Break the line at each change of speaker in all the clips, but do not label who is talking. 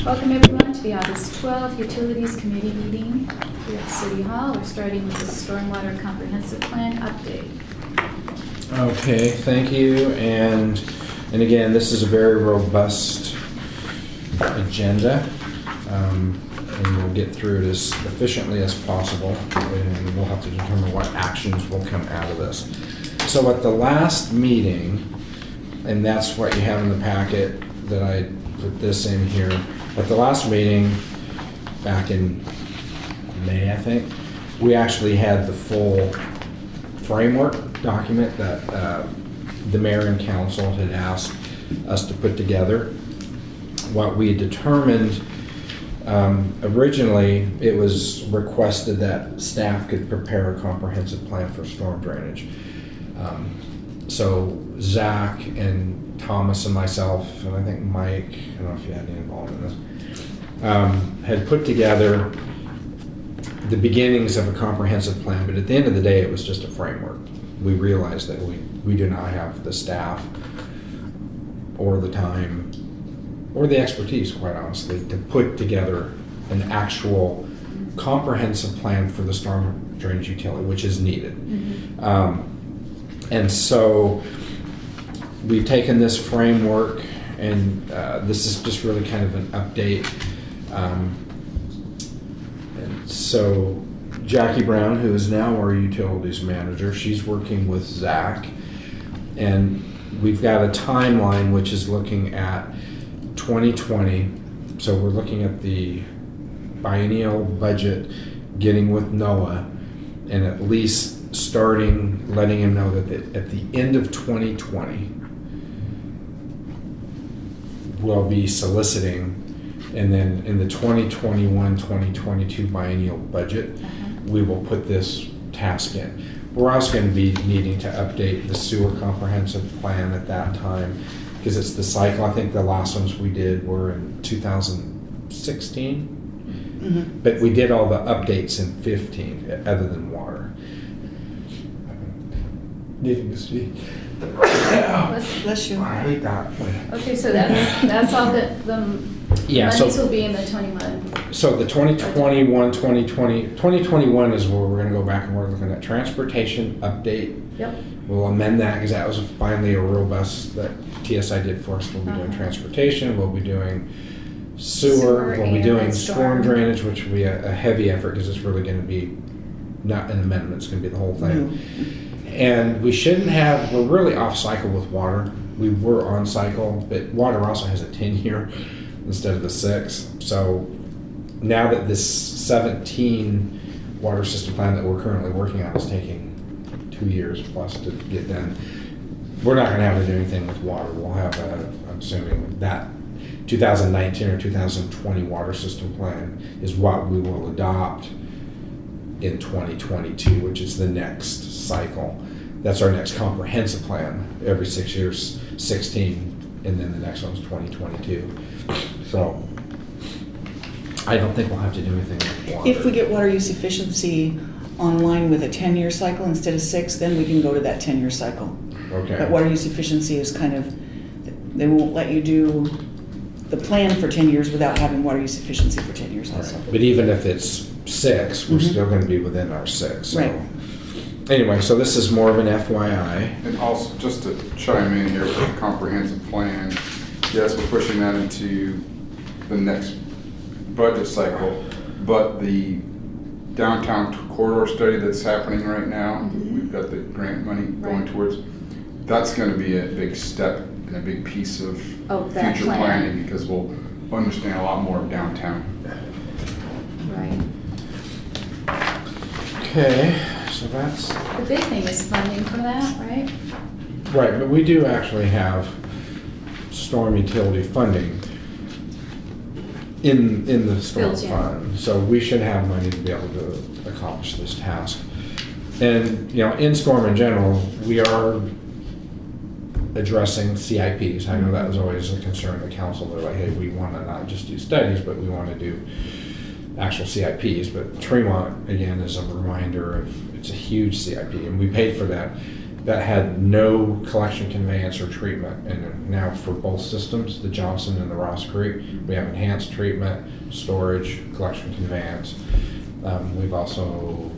Welcome everyone to the August 12th Utilities Committee meeting here at City Hall. We're starting with the Stormwater Comprehensive Plan update.
Okay, thank you. And again, this is a very robust agenda. And we'll get through it as efficiently as possible. And we'll have to determine what actions will come out of this. So at the last meeting, and that's what you have in the packet that I put this in here. At the last meeting, back in May, I think, we actually had the full framework document that the mayor and council had asked us to put together. What we determined, originally, it was requested that staff could prepare a comprehensive plan for storm drainage. So Zach and Thomas and myself, and I think Mike, I don't know if you had any involvement in this, had put together the beginnings of a comprehensive plan, but at the end of the day, it was just a framework. We realized that we do not have the staff or the time or the expertise, quite honestly, to put together an actual comprehensive plan for the storm drainage utility, which is needed. And so we've taken this framework, and this is just really kind of an update. And so Jackie Brown, who is now our utilities manager, she's working with Zach, and we've got a timeline which is looking at 2020. So we're looking at the biennial budget, getting with NOAA, and at least starting letting him know that at the end of 2020 we'll be soliciting, and then in the 2021-2022 biennial budget we will put this task in. We're also going to be needing to update the sewer comprehensive plan at that time, because it's the cycle. I think the last ones we did were in 2016, but we did all the updates in 15 other than water. Needing to speak.
Bless
you. I hate that.
Okay, so that's all that the monies will be in the 21.
So the 2021 is where we're going to go back and we're looking at transportation update.
Yep.
We'll amend that because that was finally a robust that TSI did for us. We'll be doing transportation. We'll be doing sewer. We'll be doing storm drainage, which will be a heavy effort because it's really going to be not an amendment. It's going to be the whole thing. And we shouldn't have, we're really off cycle with water. We were on cycle, but water also has a 10-year instead of the 6. So now that this 17 water system plan that we're currently working on is taking 2 years plus to get done, we're not going to have to do anything with water. We'll have I'm assuming that 2019 or 2020 water system plan is what we will adopt in 2022, which is the next cycle. That's our next comprehensive plan. Every 6 years, 16, and then the next one's 2022. So I don't think we'll have to do anything with water.
If we get water use efficiency online with a 10-year cycle instead of 6, then we can go to that 10-year cycle.
Okay.
But water use efficiency is kind of, they won't let you do the plan for 10 years without having water use efficiency for 10 years also.
Right. But even if it's 6, we're still going to be within our 6. So.
Right.
Anyway, so this is more of an FYI.
And also, just to chime in here for the comprehensive plan, yes, we're pushing that into the next budget cycle, but the downtown corridor study that's happening right now, we've got the grant money going towards, that's going to be a big step and a big piece of future planning, because we'll understand a lot more of downtown.
Right.
Okay, so that's...
The big thing is funding for that, right?
Right, but we do actually have storm utility funding in the storm fund. So we should have money to be able to accomplish this task. And, you know, in storm in general, we are addressing CIPs. I know that was always a concern of the council. They're like, hey, we want to not just do studies, but we want to do actual CIPs. But Tremont, again, is a reminder of, it's a huge CIP, and we paid for that that had no collection, conveyance, or treatment. And now for both systems, the Johnson and the Ross Creek, we have enhanced treatment, storage, collection, conveyance. We've also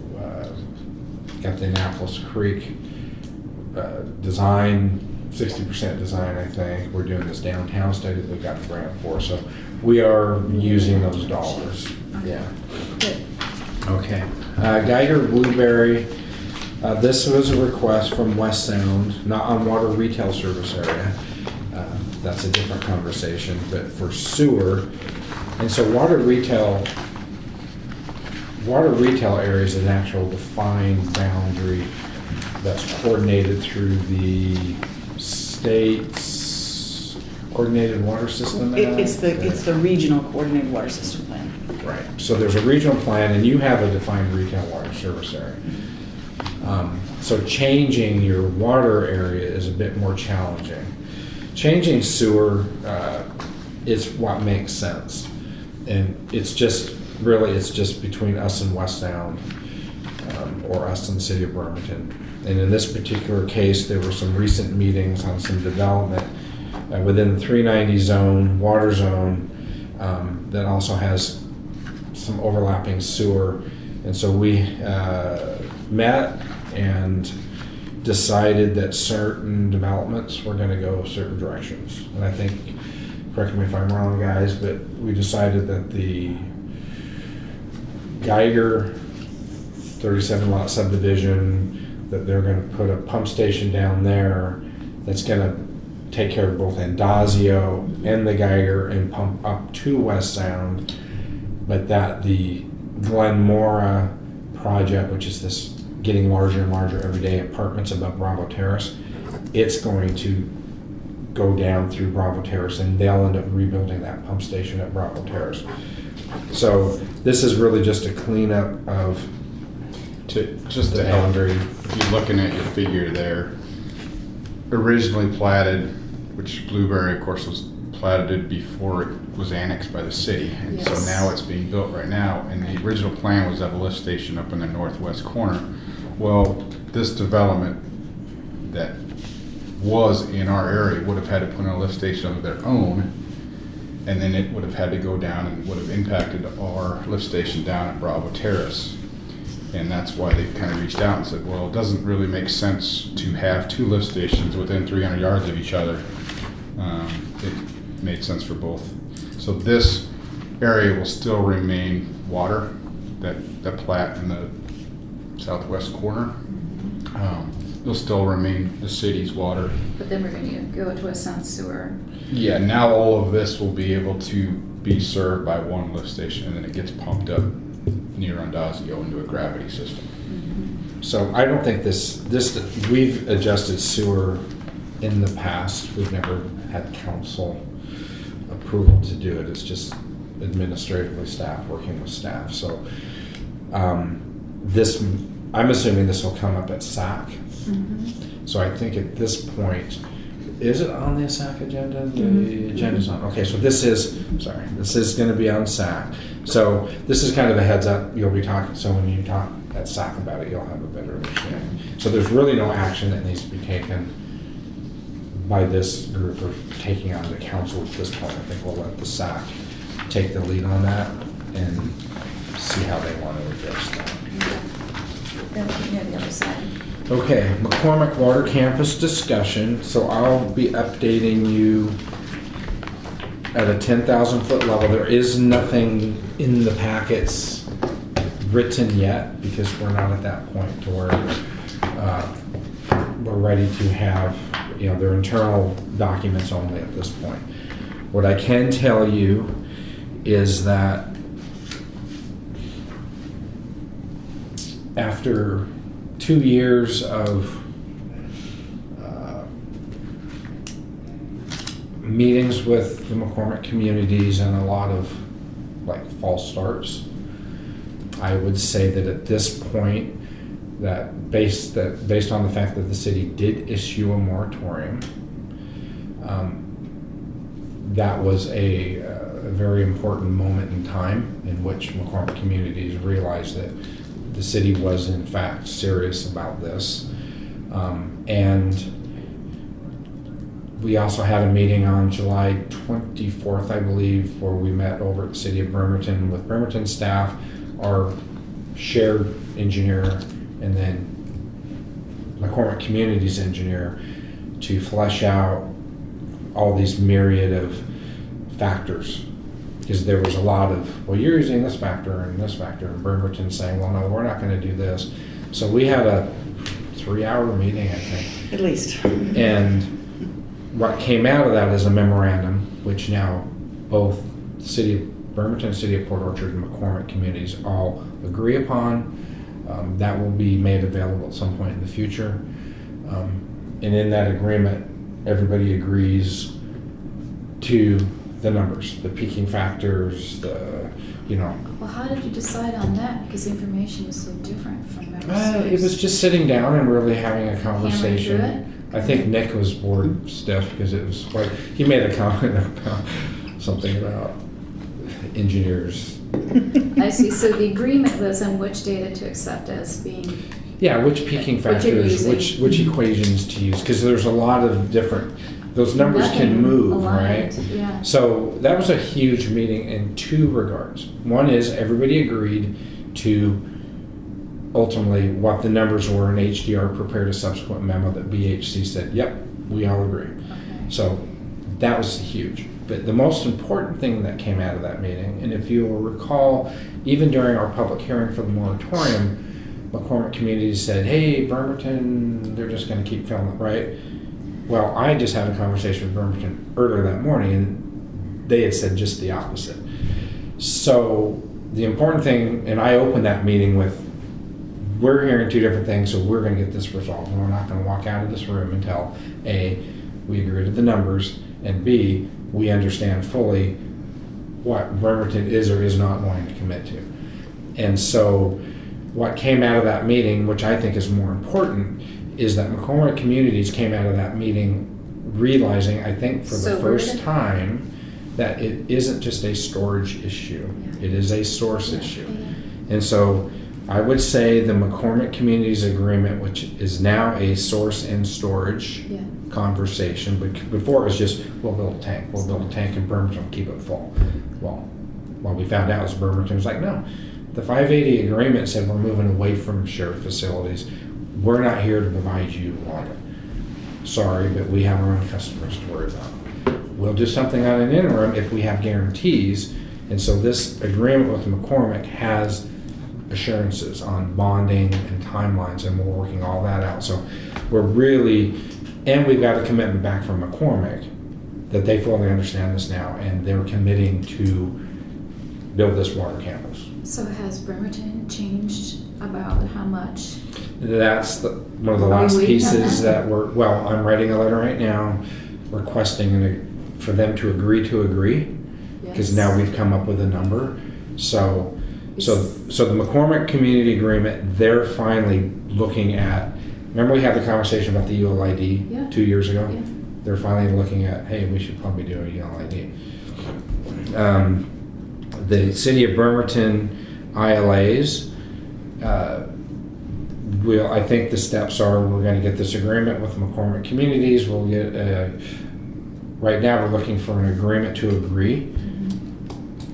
got the Annapolis Creek design, 60% design, I think. We're doing this downtown study that we got the grant for. So we are using those dollars. Yeah.
Good.
Okay. Geiger Blueberry. This was a request from West Sound, not on water retail service area. That's a different conversation, but for sewer. And so water retail area is an actual defined boundary that's coordinated through the state's coordinated water system.
It's the regional coordinated water system plan.
Right. So there's a regional plan, and you have a defined retail water service area. So changing your water area is a bit more challenging. Changing sewer is what makes sense, and it's just between us and West Sound, or us and the city of Bremerton. And in this particular case, there were some recent meetings on some development within the 390 zone, water zone, that also has some overlapping sewer. And so we met and decided that certain developments were going to go certain directions. And I think, correct me if I'm wrong, guys, but we decided that the Geiger 37 lot subdivision, that they're going to put a pump station down there that's going to take care of both Andazio and the Geiger and pump up to West Sound, but that the Glenmora project, which is this getting larger and larger every day apartments above Bravo Terrace, it's going to go down through Bravo Terrace, and they'll end up rebuilding that pump station at Bravo Terrace. So this is really just a cleanup of
Just
the
to help,
boundary.
if you're looking at your figure there, originally platted, which Blueberry, of course, was platted before it was annexed by the city. And so
Yes.
now it's being built right now. And the original plan was to have a lift station up in the northwest corner. Well, this development that was in our area would have had to put in a lift station of their own. And then it would have had to go down and would have impacted our lift station down at Bravo Terrace. And that's why they kind of reached out and said, well, it doesn't really make sense to have two lift stations within 300 yards of each other. It made sense for both. So this area will still remain water, that plat in the southwest corner. It'll still remain the city's water.
But then we're going to go to a Sound sewer.
Yeah, now all of this will be able to be served by one lift station, and then it gets pumped up near Andazio into a gravity system.
So I don't think this we've adjusted sewer in the past. We've never had council approval to do it. It's just administratively staff working with staff. So I'm assuming this will come up at SAC. So I think at this point, is it on the SAC agenda? The agenda's on. Okay, so this is going to be on SAC. So this is kind of a heads up. You'll be talking. So when you talk at SAC about it, you'll have a better understanding. So there's really no action that needs to be taken by this group or taking on the council at this point. I think we'll let the SAC take the lead on that and see how they want to address that.
Then we can hear the other side.
Okay, McCormick Water Campus discussion. So I'll be updating you at a 10,000 foot level. There is nothing in the packets written yet because we're not at that point to where we're ready to have, their internal documents only at this point. What I can tell you is that after 2 years of meetings with the McCormick communities and a lot of false starts, I would say that at this point, that based on the fact that the city did issue a moratorium, that was a very important moment in time in which McCormick communities realized that the city was in fact serious about this. And we also had a meeting on July 24th, I believe, where we met over at the City of Bremerton with Bremerton staff, our shared engineer, and then McCormick Communities engineer to flesh out all these myriad of factors. Because there was a lot of, well, you're using this factor, and Bremerton saying, well, no, we're not going to do this. So we had a 3-hour meeting, I think.
At least.
And what came out of that is a memorandum, which now both the City of Bremerton, City of Port Orchard, and McCormick Communities all agree upon. That will be made available at some point in the future. And in that agreement, everybody agrees to the numbers, the peaking factors,
Well, how did you decide on that? Because the information was so different from member
It was just sitting down and really having a conversation.
Hammering through
I think Nick was bored stiff because it was like, he made a comment about something about engineers.
I see, so the agreement was on which data to accept as being,
Yeah, which peaking
What you're
factors,
using.
which equations to use, because there's a lot of different, those numbers can
nothing
move,
aligned,
right?
yeah.
So that was a huge meeting in two regards. One is everybody agreed to ultimately what the numbers were, and HDR prepared a subsequent memo that BHC said, yep, we all agree.
Okay.
So that was huge. But the most important thing that came out of that meeting, and if you will recall, even during our public hearing for the moratorium, McCormick Communities said, hey, Bremerton, they're just going to keep filling it, right? Well, I just had a conversation with Bremerton earlier that morning, and they had said just the opposite. So the important thing, and I opened that meeting with, we're hearing two different things, so we're going to get this resolved. And we're not going to walk out of this room until A, we agree to the numbers, and B, we understand fully what Bremerton is or is not going to commit to. And so what came out of that meeting, which I think is more important, is that McCormick Communities came out of that meeting realizing, I think for the
So
first
we're-
time, that it isn't just a storage issue.
Yeah.
It is a source issue.
Yeah.
And so I would say the McCormick Communities Agreement, which is now a source and storage
Yeah.
conversation, but before it was just, we'll build a tank in Bremerton, keep it full. Well, what we found out was Bremerton was like, no. The 580 agreement said we're moving away from shared facilities. We're not here to provide you water. Sorry, but we have our own customers to worry about. We'll do something on an interim if we have guarantees. And so this agreement with McCormick has assurances on bonding and timelines, and we're working all that out. So we're really, and we've got a commitment back from McCormick that they fully understand this now, and they're committing to build this water campus.
So has Bremerton changed about how much?
That's one of the
Are we
last
waiting on
pieces
that?
that we're, well, I'm writing a letter right now requesting for them to agree, because
Yes.
now we've come up with a number. So the McCormick Community Agreement, they're finally looking at, remember we had the conversation about the ULID
Yeah.
2 years ago?
Yeah.
They're finally looking at, hey, we should probably do a ULID. The City of Bremerton ILAs, I think the steps are, we're gonna get this agreement with McCormick Communities, we'll get, right now we're looking for an agreement to agree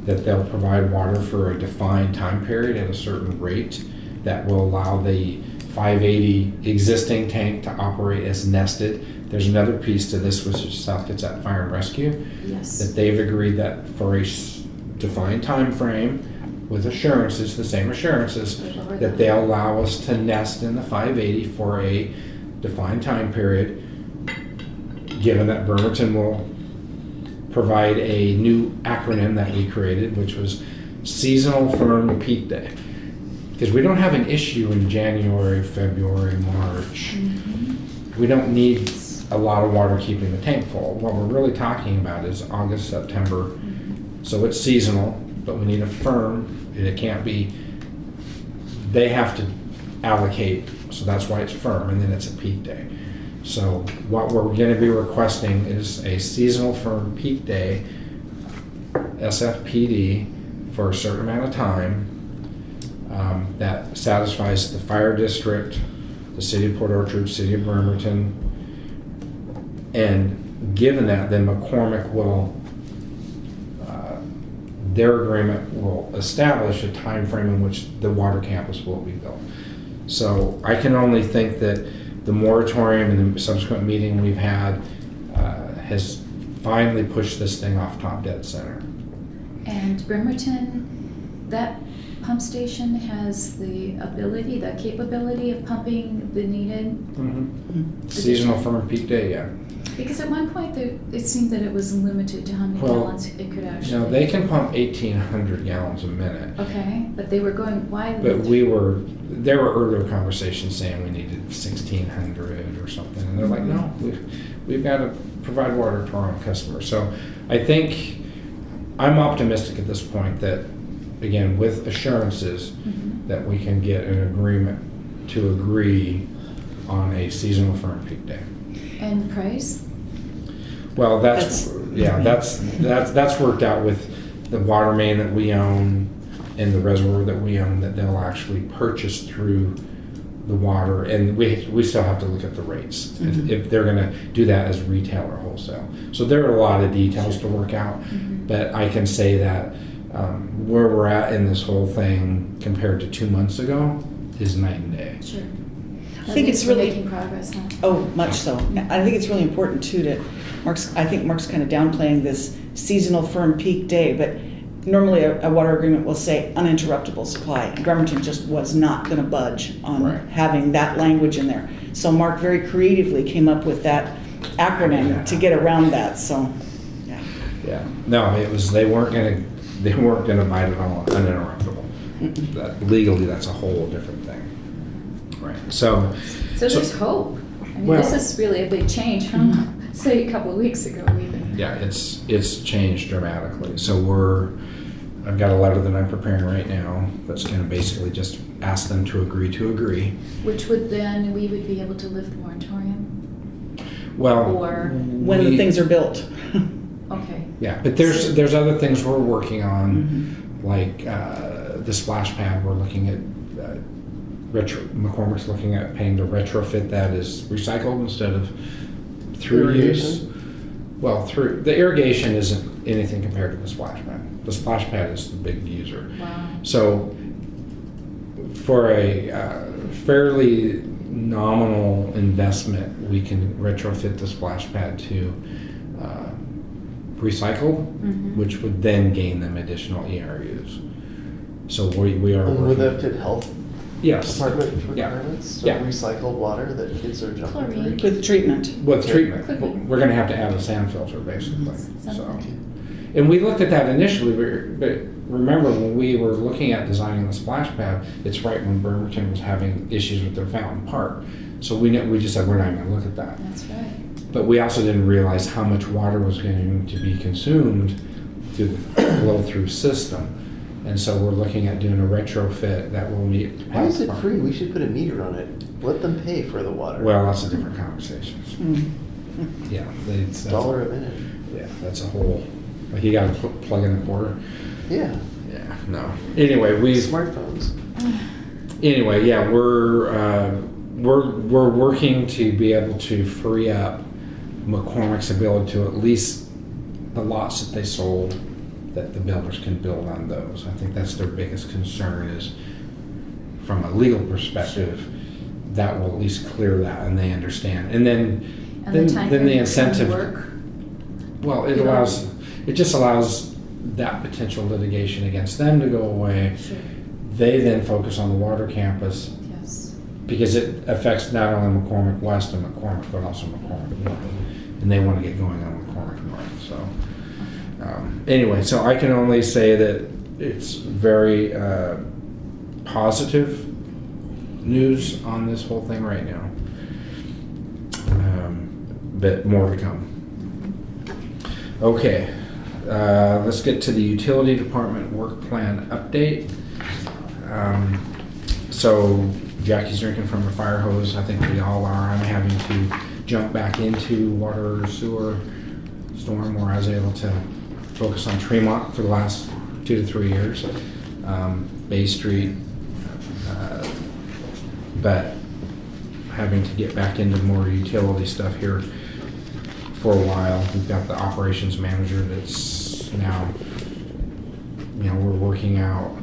that they'll provide water for a defined time period at a certain rate that will allow the 580 existing tank to operate as nested. There's another piece to this, which is South Kitsap Fire and Rescue,
Yes.
that they've agreed that for a defined time frame with assurances, the same assurances, that they'll allow us to nest in the 580 for a defined time period, given that Bremerton will provide a new acronym that we created, which was Seasonal Firm Peak Day. Because we don't have an issue in January, February, March. We don't need a lot of water keeping the tank full. What we're really talking about is August, September. So it's seasonal, but we need a firm, and it can't be, they have to allocate, so that's why it's firm, and then it's a peak day. So what we're going to be requesting is a seasonal firm peak day, SFPD, for a certain amount of time that satisfies the fire district, the city of Port Orchard, city of Bremerton. And given that, then McCormick will, their agreement will establish a time frame in which the water campus will be built. So I can only think that the moratorium and the subsequent meeting we've had has finally pushed this thing off top dead center.
And Bremerton, that pump station has the ability, the capability of pumping the needed?
Seasonal firm peak day, yeah.
Because at one point, it seemed that it was limited to how many
Well,
gallons it could actually.
No, they can pump 1,800 gallons a minute.
Okay, but they were going, why?
But there were earlier conversations saying we needed 1,600 or something, and they're like, no, we've got to provide water to our own customers. So I think I'm optimistic at this point that, again, with assurances, that we can get an agreement to agree on a seasonal firm peak day.
And price?
Well, that's worked out with the water main that we own and the reservoir that we own, that they'll actually purchase through the water, and we still have to look at the rates if they're going to do that as retail or wholesale. So there are a lot of details to work out, but I can say that where we're at in this whole thing compared to 2 months ago is night and day.
Sure.
I think it's really
making progress, huh?
Oh, much so. I think it's really important too I think Mark's kind of downplaying this seasonal firm peak day, but normally a water agreement will say uninterruptible supply. And Bremerton just was not going to budge on
Right.
having that language in there. So Mark very creatively came up with that acronym to get around that. So, yeah.
Yeah. No, it was they weren't going to bite it on uninterruptible. Legally, that's a whole different thing. Right. So
there's hope. I mean,
Well-
this is really a big change from, say, a couple of weeks ago even.
yeah, it's changed dramatically. So I've got a letter that I'm preparing right now that's going to basically just ask them to agree.
Which would then, we would be able to lift the moratorium?
Well,
Or,
When the things are built.
okay.
yeah, but there's other things we're working on, like the splash pad. We're looking at McCormick's looking at paying to retrofit that as recycled instead of through use. Well, through the irrigation isn't anything compared to the splash pad. The splash pad is the big user.
Wow.
So for a fairly nominal investment, we can retrofit the splash pad to recycle, which would then gain them additional ERUs. So we are
And would
working.
that fit health
Yes,
department
Yeah.
requirements?
Yeah.
So recycled water that kids are jumping
Chlorine.
through?
With treatment.
with treatment.
Cooking.
We're going to have to add a sand filter, basically. So,
Something.
and we looked at that initially, but remember when we were looking at designing the splash pad, it's right when Bremerton was having issues with their fountain park. So we just said we're not going to look at that.
That's right.
But we also didn't realize how much water was going to be consumed through the flow-through system. And so we're looking at doing a retrofit that will meet.
Why is it free? We should put a meter on it. Let them pay for the water.
Well, that's a different conversation. Yeah.
It's $1 a minute.
Yeah, that's a whole, like you gotta plug in the quarter.
Yeah.
Yeah, no. Anyway,
Smartphones.
yeah, we're working to be able to free up McCormick's ability to at least the lots that they sold, that the builders can build on those. I think that's their biggest concern is from a legal perspective, that will at least clear that and they understand. And then
And the time
then the
frame it's gonna
incentive.
work.
Well, it just allows that potential litigation against them to go away.
Sure.
They then focus on the water campus
Yes.
because it affects not only McCormick West and McCormick, but also McCormick North. And they want to get going on McCormick North. So anyway, so I can only say that it's very positive news on this whole thing right now. But more to come. Okay, let's get to the utility department work plan update. So Jackie's drinking from a fire hose. I think we all are. I'm having to jump back into water, sewer, storm, where I was able to focus on Tremont for the last 2 to 3 years. Bay Street, but having to get back into more utility stuff here for a while. We've got the operations manager that's now, we're working out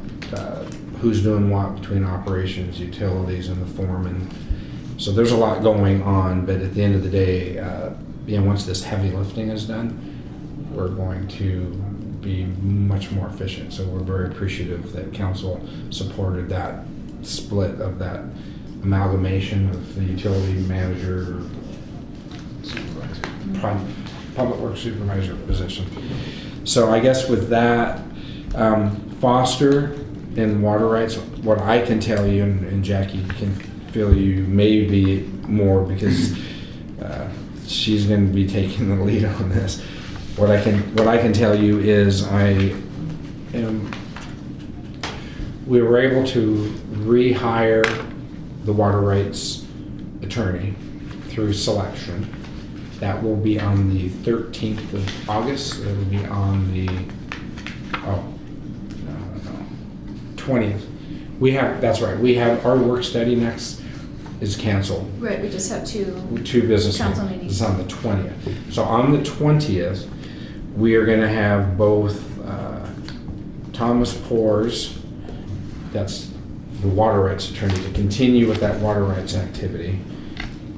who's doing what between operations, utilities, and the foreman. So there's a lot going on, but at the end of the day, once this heavy lifting is done, we're going to be much more efficient. So we're very appreciative that council supported that split of that amalgamation of the utility manager, public works supervisor position. So I guess with that, Foster and water rights, what I can tell you, and Jackie can feel you maybe more because she's going to be taking the lead on this. What I can tell you is we were able to rehire the water rights attorney through selection. That will be on the 13th of August. It will be on the 20th. That's right. We have our work study next is canceled.
Right, we just have two
business
council
meetings.
meetings.
It's on the 20th. So on the 20th, we are going to have both Thomas Pores, that's the water rights attorney, to continue with that water rights activity,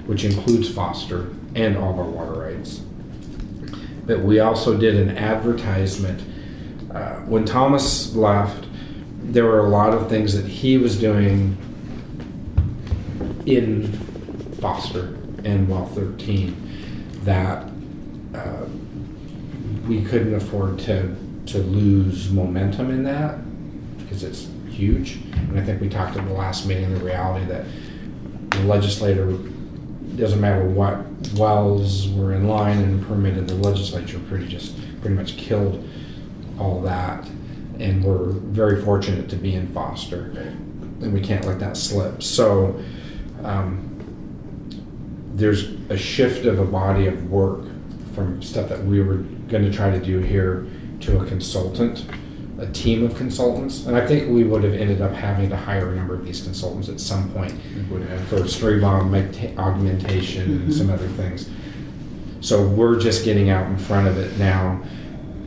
which includes Foster and all of our water rights. But we also did an advertisement. When Thomas left, there were a lot of things that he was doing in Foster and Well 13 that we couldn't afford to lose momentum in that because it's huge. And I think we talked at the last meeting the reality that the legislator, doesn't matter what wells were in line and permitted, the legislature pretty much killed all that. And we're very fortunate to be in Foster, and we can't let that slip. So there's a shift of a body of work from stuff that we were going to try to do here to a consultant, a team of consultants. And I think we would have ended up having to hire a number of these consultants at some point for story bomb augmentation and some other things. So we're just getting out in front of it now.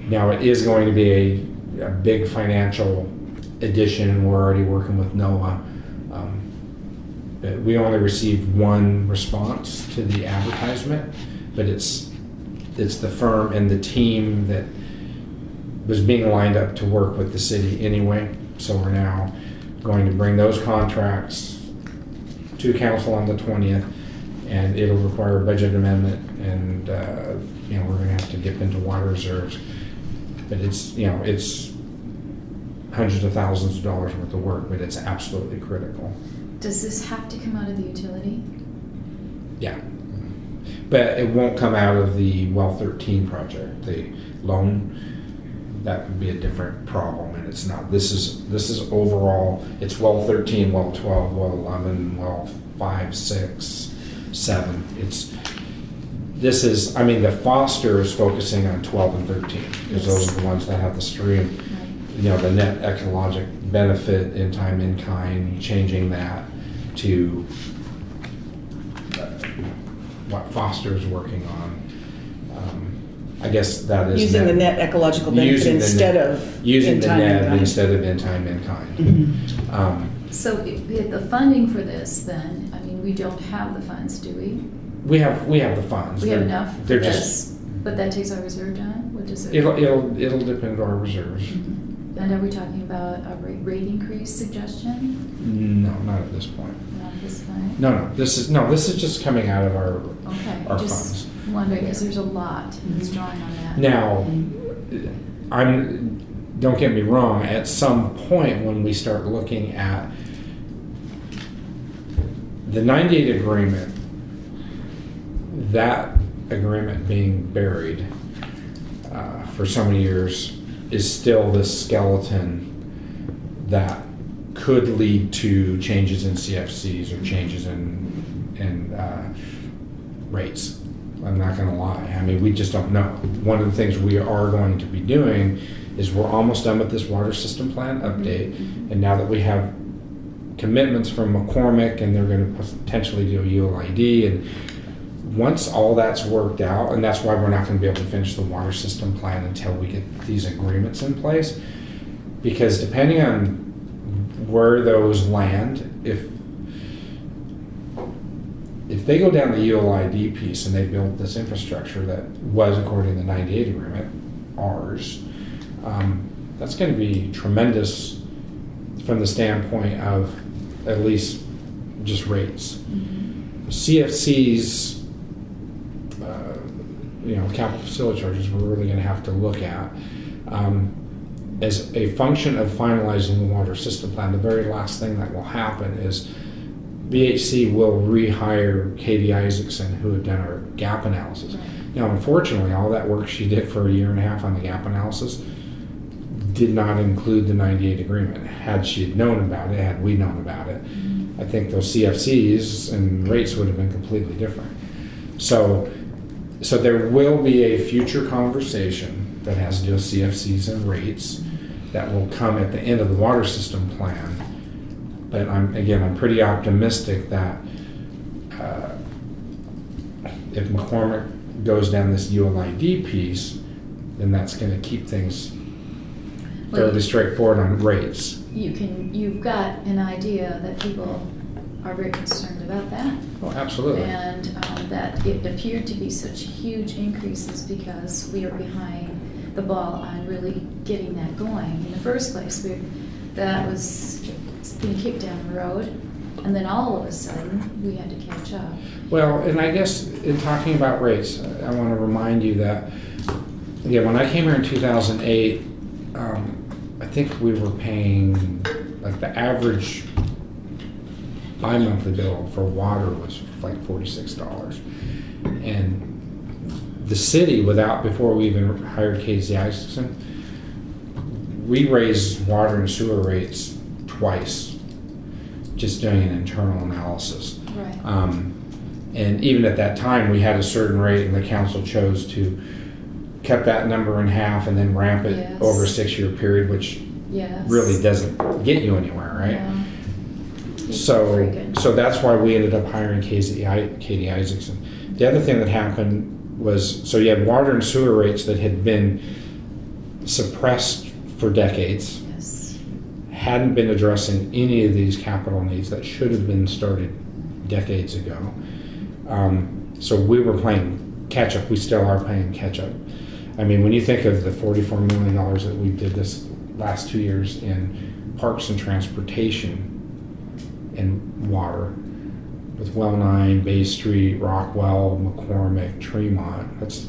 Now it is going to be a big financial addition. We're already working with NOAA. We only received one response to the advertisement, but it's the firm and the team that was being lined up to work with the city anyway. So we're now going to bring those contracts to council on the 20th, and it'll require a budget amendment, and we're going to have to dip into water reserves. But it's hundreds of thousands of dollars worth of work, but it's absolutely critical.
Does this have to come out of the utility?
Yeah. But it won't come out of the Well 13 project, the loan. That would be a different problem, and it's not. This is overall. It's Well 13, Well 12, Well 11, Well 5, 6, 7. The Foster is focusing on 12 and 13 because those are the ones that have the stream. The net ecologic benefit in time in kind, changing that to what Foster is working on. I guess that is
using the net ecological benefit instead of
using the
in-time in
net
kind.
instead of in time in kind.
So the funding for this, then, we don't have the funds, do we?
We have the funds.
We have enough for
They're
this, but that takes our reserve down? What does it?
It'll depend on our reserves.
Mhm. And are we talking about a rate increase suggestion?
No, not at this point.
Not this time?
No. This is just coming out of our
Okay,
our
just
funds.
wondering, because there's a lot that's drawing on that.
Now, don't get me wrong, at some point when we start looking at the 98 agreement, that agreement being buried for so many years is still this skeleton that could lead to changes in CFCs or changes in rates. I'm not going to lie. We just don't know. One of the things we are going to be doing is we're almost done with this water system plan update, and now that we have commitments from McCormick, and they're going to potentially do a ULID. And once all that's worked out, and that's why we're not going to be able to finish the water system plan until we get these agreements in place, because depending on where those land, if they go down the ULID piece and they build this infrastructure that was, according to the 98 agreement, ours, that's going to be tremendous from the standpoint of at least just rates. CFC's, capital facility charges, we're really going to have to look at. As a function of finalizing the water system plan, the very last thing that will happen is BHC will rehire Katie Isaacson, who had done our gap analysis.
Right.
Now, unfortunately, all that work she did for a year and a half on the gap analysis did not include the 98 agreement. Had she had known about it, had we known about it, I think those CFCs and rates would have been completely different. So there will be a future conversation that has to do with CFCs and rates that will come at the end of the water system plan. But I'm pretty optimistic that if McCormick goes down this ULID piece, then that's going to keep things fairly straightforward on rates.
You've got an idea that people are very concerned about that.
Oh, absolutely.
And that it appeared to be such huge increases because we are behind the ball on really getting that going. In the first place, that was being kicked down the road, and then all of a sudden, we had to catch up.
Well, and I guess in talking about rates, I want to remind you that, when I came here in 2008, I think we were paying, like, the average bi-monthly bill for water was like $46. And the city, before we even hired Casey Isaacson, we raised water and sewer rates twice, just doing an internal analysis.
Right.
And even at that time, we had a certain rate, and the council chose to cut that number in half and then ramp it
Yes.
over a 6-year period, which
Yes.
really doesn't get you anywhere, right?
Yeah. It's
So
freaking-
that's why we ended up hiring Katie Isaacson. The other thing that happened was, so you had water and sewer rates that had been suppressed for decades,
Yes.
hadn't been addressing any of these capital needs that should have been started decades ago. So we were playing catch up. We still are playing catch up. I mean, when you think of the $44 million that we did this last 2 years in parks and transportation and water, with Well 9, Bay Street, Rockwell, McCormick, Tremont, that's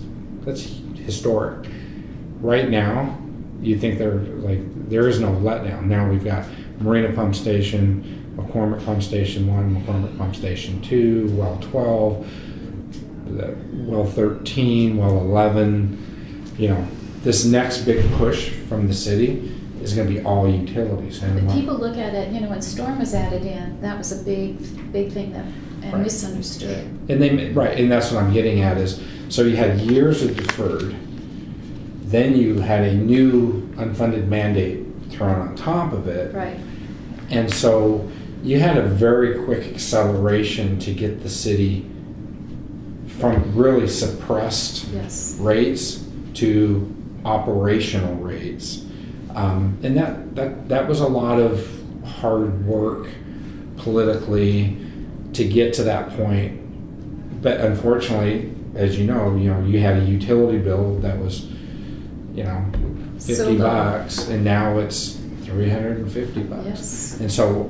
historic. Right now, you think there is no letdown. Now we've got Marina Pump Station, McCormick Pump Station 1, McCormick Pump Station 2, Well 12, Well 13, Well 11. This next big push from the city is going to be all utilities.
But people look at it, when Storm was added in, that was a big thing that
Right.
misunderstood.
And and that's what I'm getting at is, so you had years of deferred, then you had a new unfunded mandate thrown on top of it.
Right.
And so you had a very quick acceleration to get the city from really suppressed
Yes.
rates to operational rates. And that was a lot of hard work politically to get to that point. But unfortunately, as you know, you had a utility bill that was,
So
$50,
low.
and now it's $350.
Yes.
And so,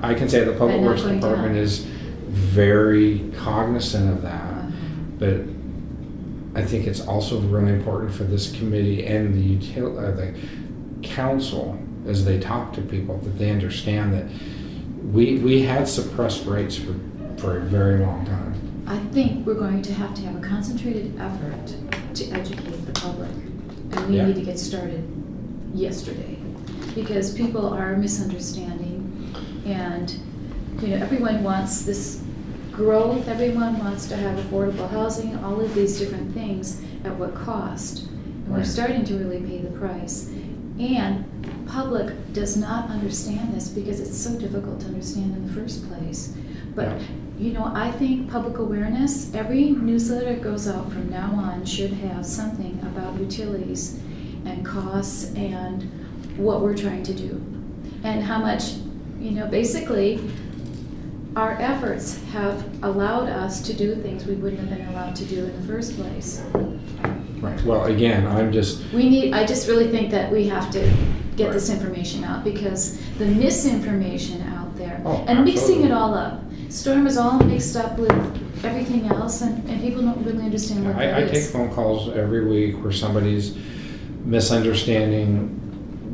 I can say the Public
And not
Works
going
Department
down.
is very cognizant of that.
Uh-huh.
But I think it's also really important for this committee and the council, as they talk to people, that they understand that we had suppressed rates for a very long time.
I think we're going to have a concentrated effort to educate the public. And we
Yeah.
need to get started yesterday. Because people are misunderstanding. And, everyone wants this growth, everyone wants to have affordable housing, all of these different things at what cost. And we're
Right.
starting to really pay the price. And public does not understand this because it's so difficult to understand in the first place. But,
Yeah.
you know, I think public awareness, every newsletter that goes out from now on should have something about utilities and costs and what we're trying to do. And how much, you know, basically, our efforts have allowed us to do things we wouldn't have been allowed to do in the first place.
Right. Well, again, I
just really think that we have to get this information out because the misinformation out there
Oh,
and mixing
absolutely.
it all up. Storm is all mixed up with everything else and people don't really understand what
I
that
take
is.
phone calls every week where somebody's misunderstanding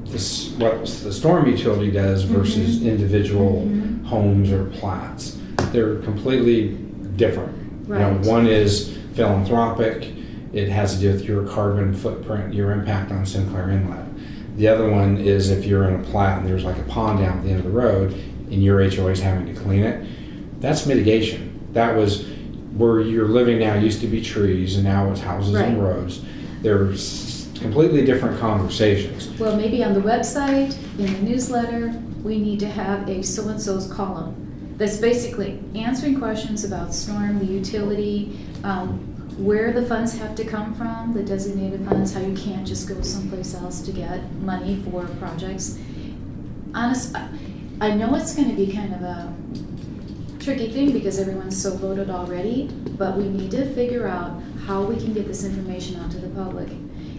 this, what the storm utility does versus
Mhm.
individual
Mhm.
homes or plats. They're completely different. You know,
Right.
one is philanthropic. It has to do with your carbon footprint, your impact on Sinclair Inlet. The other one is if you're in a plat and there's like a pond down at the end of the road and your HOA is having to clean it, that's mitigation. That was where you're living now used to be trees and now it's houses and
Right.
roads. There's completely different conversations.
Well, maybe on the website, in the newsletter, we need to have a so-and-so's column that's basically answering questions about storm, the utility, where the funds have to come from, the designated funds, how you can't just go someplace else to get money for projects. I know it's gonna be kind of a tricky thing because everyone's so voted already, but we need to figure out how we can get this information out to the public.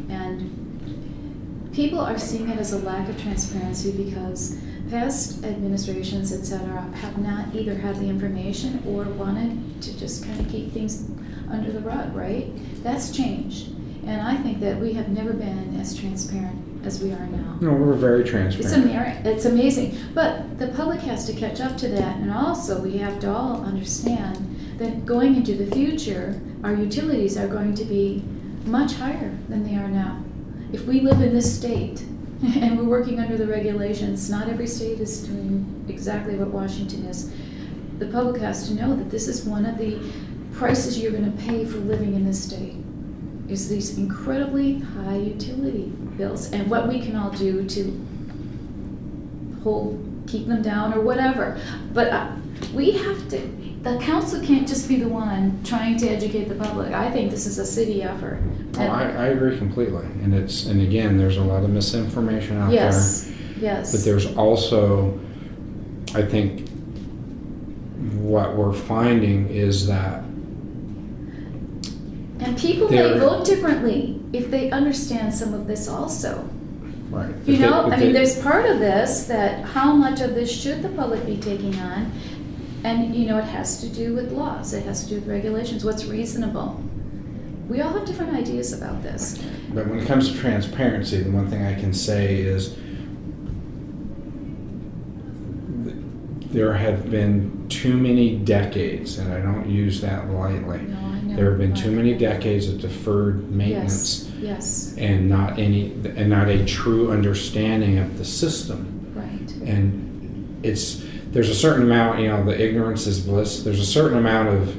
And people are seeing it as a lack of transparency because past administrations, et cetera, have not either had the information or wanted to just kind of keep things under the rug, right? That's changed. And I think that we have never been as transparent as we are now.
No, we're very transparent.
It's amazing, but the public has to catch up to that, and also we have to all understand that going into the future, our utilities are going to be much higher than they are now. If we live in this state and we're working under the regulations, not every state is doing exactly what Washington is. The public has to know that this is one of the prices you're going to pay for living in this state. Is these incredibly high utility bills and what we can all do to keep them down or whatever. But we have to, the council can't just be the one trying to educate the public. I think this is a city effort.
Oh, I agree completely. And again, there's a lot of misinformation out
Yes,
there.
yes.
But there's also, I think, what we're finding is that
And people may
They're-
vote differently if they understand some of this also.
right.
You
if they-
know,
if
I
they-
mean, there's part of this that how much of this should the public be taking on? And, you know, it has to do with laws, it has to do with regulations, what's reasonable. We all have different ideas about this.
But when it comes to transparency, the one thing I can say is there have been too many decades, and I don't use that lightly.
No, I know.
There have been too many
but-
decades of deferred maintenance
Yes,
and not a true understanding of the system.
right.
And there's a certain amount, you know, the ignorance is bliss. There's a certain amount of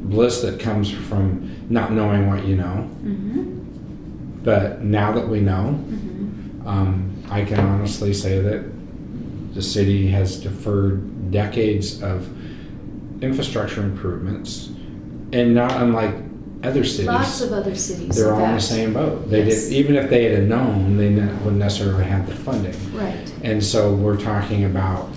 bliss that comes from not knowing what you know.
Mm-hmm,
But now that we know,
mm-hmm.
I can honestly say that the city has deferred decades of infrastructure improvements, and not unlike other cities.
Lots of other cities,
they're
in
all in the
fact.
same boat.
Yes.
Even if they had known, they wouldn't necessarily have the funding.
Right,
And so we're talking about,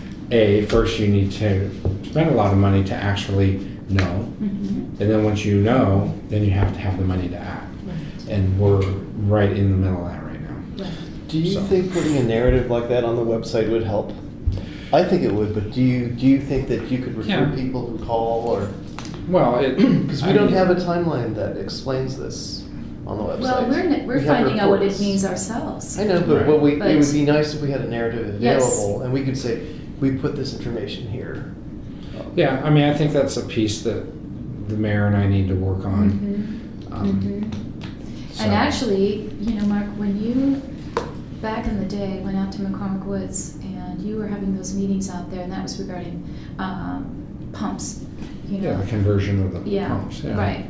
first you need to spend a lot of money to actually know.
mm-hmm,
And then once you know, then you have to have the money to act.
right,
And we're right in the middle of that right now.
right.
Do you
So-
think putting a narrative like that on the website would help? I think it would, but do you think that you could refer
Yeah.
people who call or?
Well,
Because we don't have a timeline that explains this on the website.
Well, we're
We have
finding out what it
reports.
means ourselves.
I know, but
Right.
what it
But-
would be nice if we had a narrative
Yes.
available and we could say, we put this information here.
yeah, I mean, I think that's a piece that the mayor and I need to work on.
Mhm,
Um,
mhm.
so-
And actually, you know, Mark, when you, back in the day, went out to McCormick Woods and you were having those meetings out there, and that was regarding pumps, you know.
Yeah, the conversion of the
Yeah,
pumps, yeah.
right.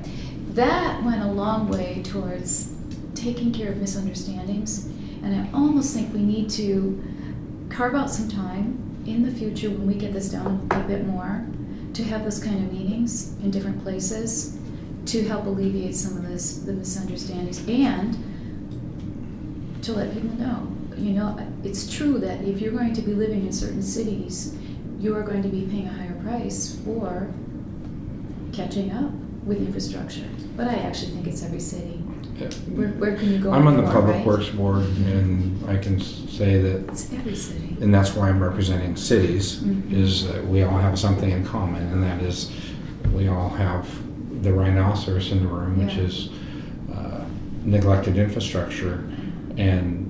That went a long way towards taking care of misunderstandings And I almost think we need to carve out some time in the future when we get this down a bit more to have those kind of meetings in different places to help alleviate some of the misunderstandings and to let people know. You know, it's true that if you're going to be living in certain cities, you are going to be paying a higher price for catching up with infrastructure. But I actually think it's every city. Where can you go?
I'm on the
more,
Public
right?
Works Board, and I can say that,
It's every city.
and that's why I'm representing cities,
Mhm.
is that we all have something in common, and that is we all have the rhinoceros in the room, which
Yeah.
is neglected infrastructure. And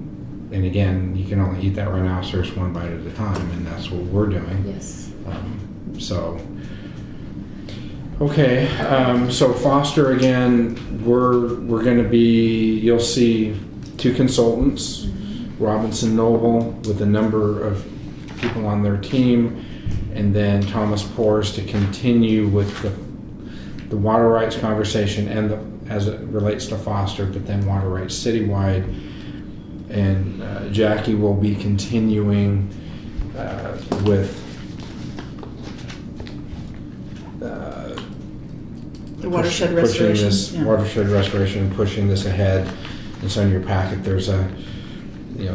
again, you can only eat that rhinoceros one bite at a time, and that's what we're doing.
Yes.
So, okay, so Foster again, we're gonna be, you'll see 2 consultants, Robinson Noble with a number of people on their team, and then Thomas Pores to continue with the water rights conversation and as it relates to Foster, but then water rights citywide. And Jackie will be continuing with
The watershed
pushing
restoration.
this
Yeah.
watershed restoration, pushing this ahead. And so in your packet, there's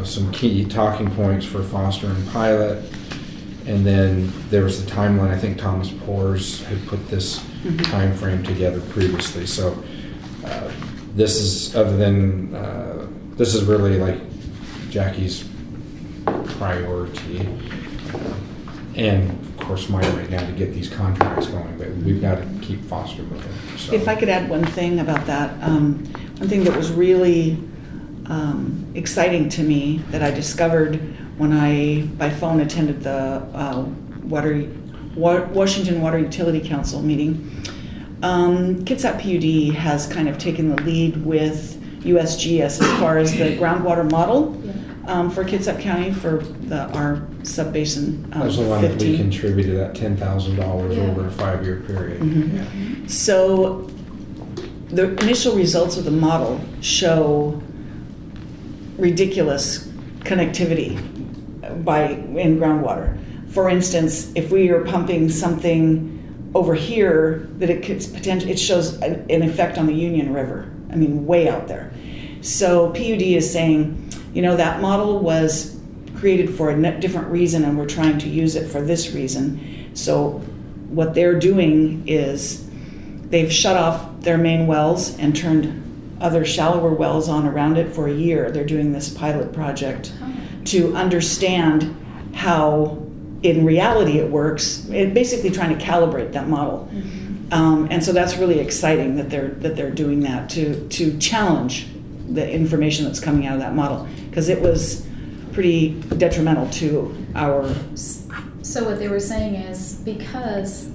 some key talking points for Foster and Pilot. And then there was the timeline. I think Thomas Pores had put this time frame together previously. So this is this is really like Jackie's priority, and of course mine right now to get these contracts going. But we've got to keep Foster moving. So.
If I could add one thing about that, one thing that was really exciting to me that I discovered when I, by phone, attended the Washington Water Utility Council meeting. Kitsap PUD has kind of taken the lead with USGS as far as the groundwater model for Kitsap County for our subbasin.
That was the one that we
15.
contributed that $10,000
Yeah.
over a 5-year period.
Mhm.
Yeah.
So the initial results of the model show ridiculous connectivity in groundwater. For instance, if we are pumping something over here, that it shows an effect on the Union River. I mean, way out there. So PUD is saying, that model was created for a different reason, and we're trying to use it for this reason. So what they're doing is they've shut off their main wells and turned other shallower wells on around it for a year. They're doing this pilot project to understand how in reality it works, basically trying to calibrate that model. And so that's really exciting that they're doing that to challenge the information that's coming out of that model, because it was pretty detrimental to our.
So what they were saying is because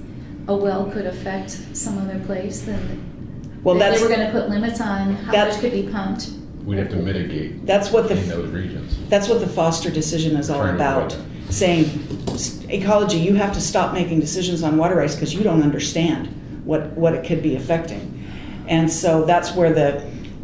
a well could affect some other place, then
Well,
they
that's
were going to put limits on how
that-
much could be pumped.
We'd have to mitigate
that's what
in those regions.
That's what the Foster decision is all
Trying to
about.
avoid
Saying, ecology, you have to stop making decisions on water rights because you don't understand what it could be affecting. And so that's where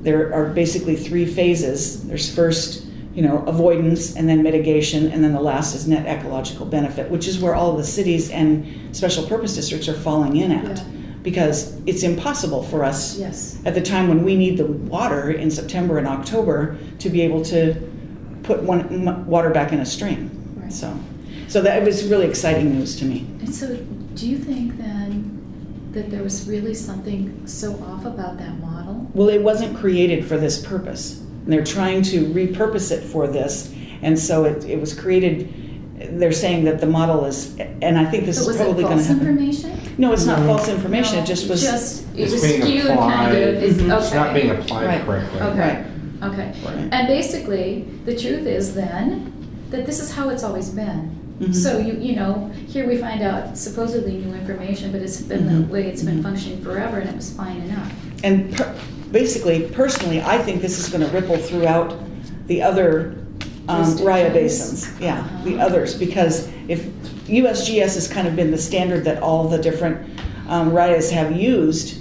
there are basically 3 phases. There's first, avoidance, and then mitigation, and then the last is net ecological benefit, which is where all the cities and special purpose districts are falling in at.
Yeah.
Because it's impossible for us
Yes.
at the time when we need the water in September and October to be able to put water back in a stream.
Right.
So that was really exciting news to me.
And so do you think then that there was really something so off about that model?
Well, it wasn't created for this purpose. And they're trying to repurpose it for this. And so it was created, they're saying that the model is, and I think this
So
is
was
probably
it
going to
false
happen.
information?
No, it's not
No.
false information.
No,
It just was.
it
It's
was
being
skewed
applied.
kind of.
Mhm.
It's not being applied
Right.
correctly.
Okay.
Right.
Okay.
Right.
And basically, the truth is then that this is how it's always been.
Mhm.
So here we find out supposedly new information, but it's been
Mhm.
the way it's been
Mhm.
functioning forever, and it was fine enough.
And basically, personally, I think this is going to ripple throughout the other Raya basins. Yeah, the
Uh-huh.
others, because if USGS has kind of been the standard that all the different Rayas have used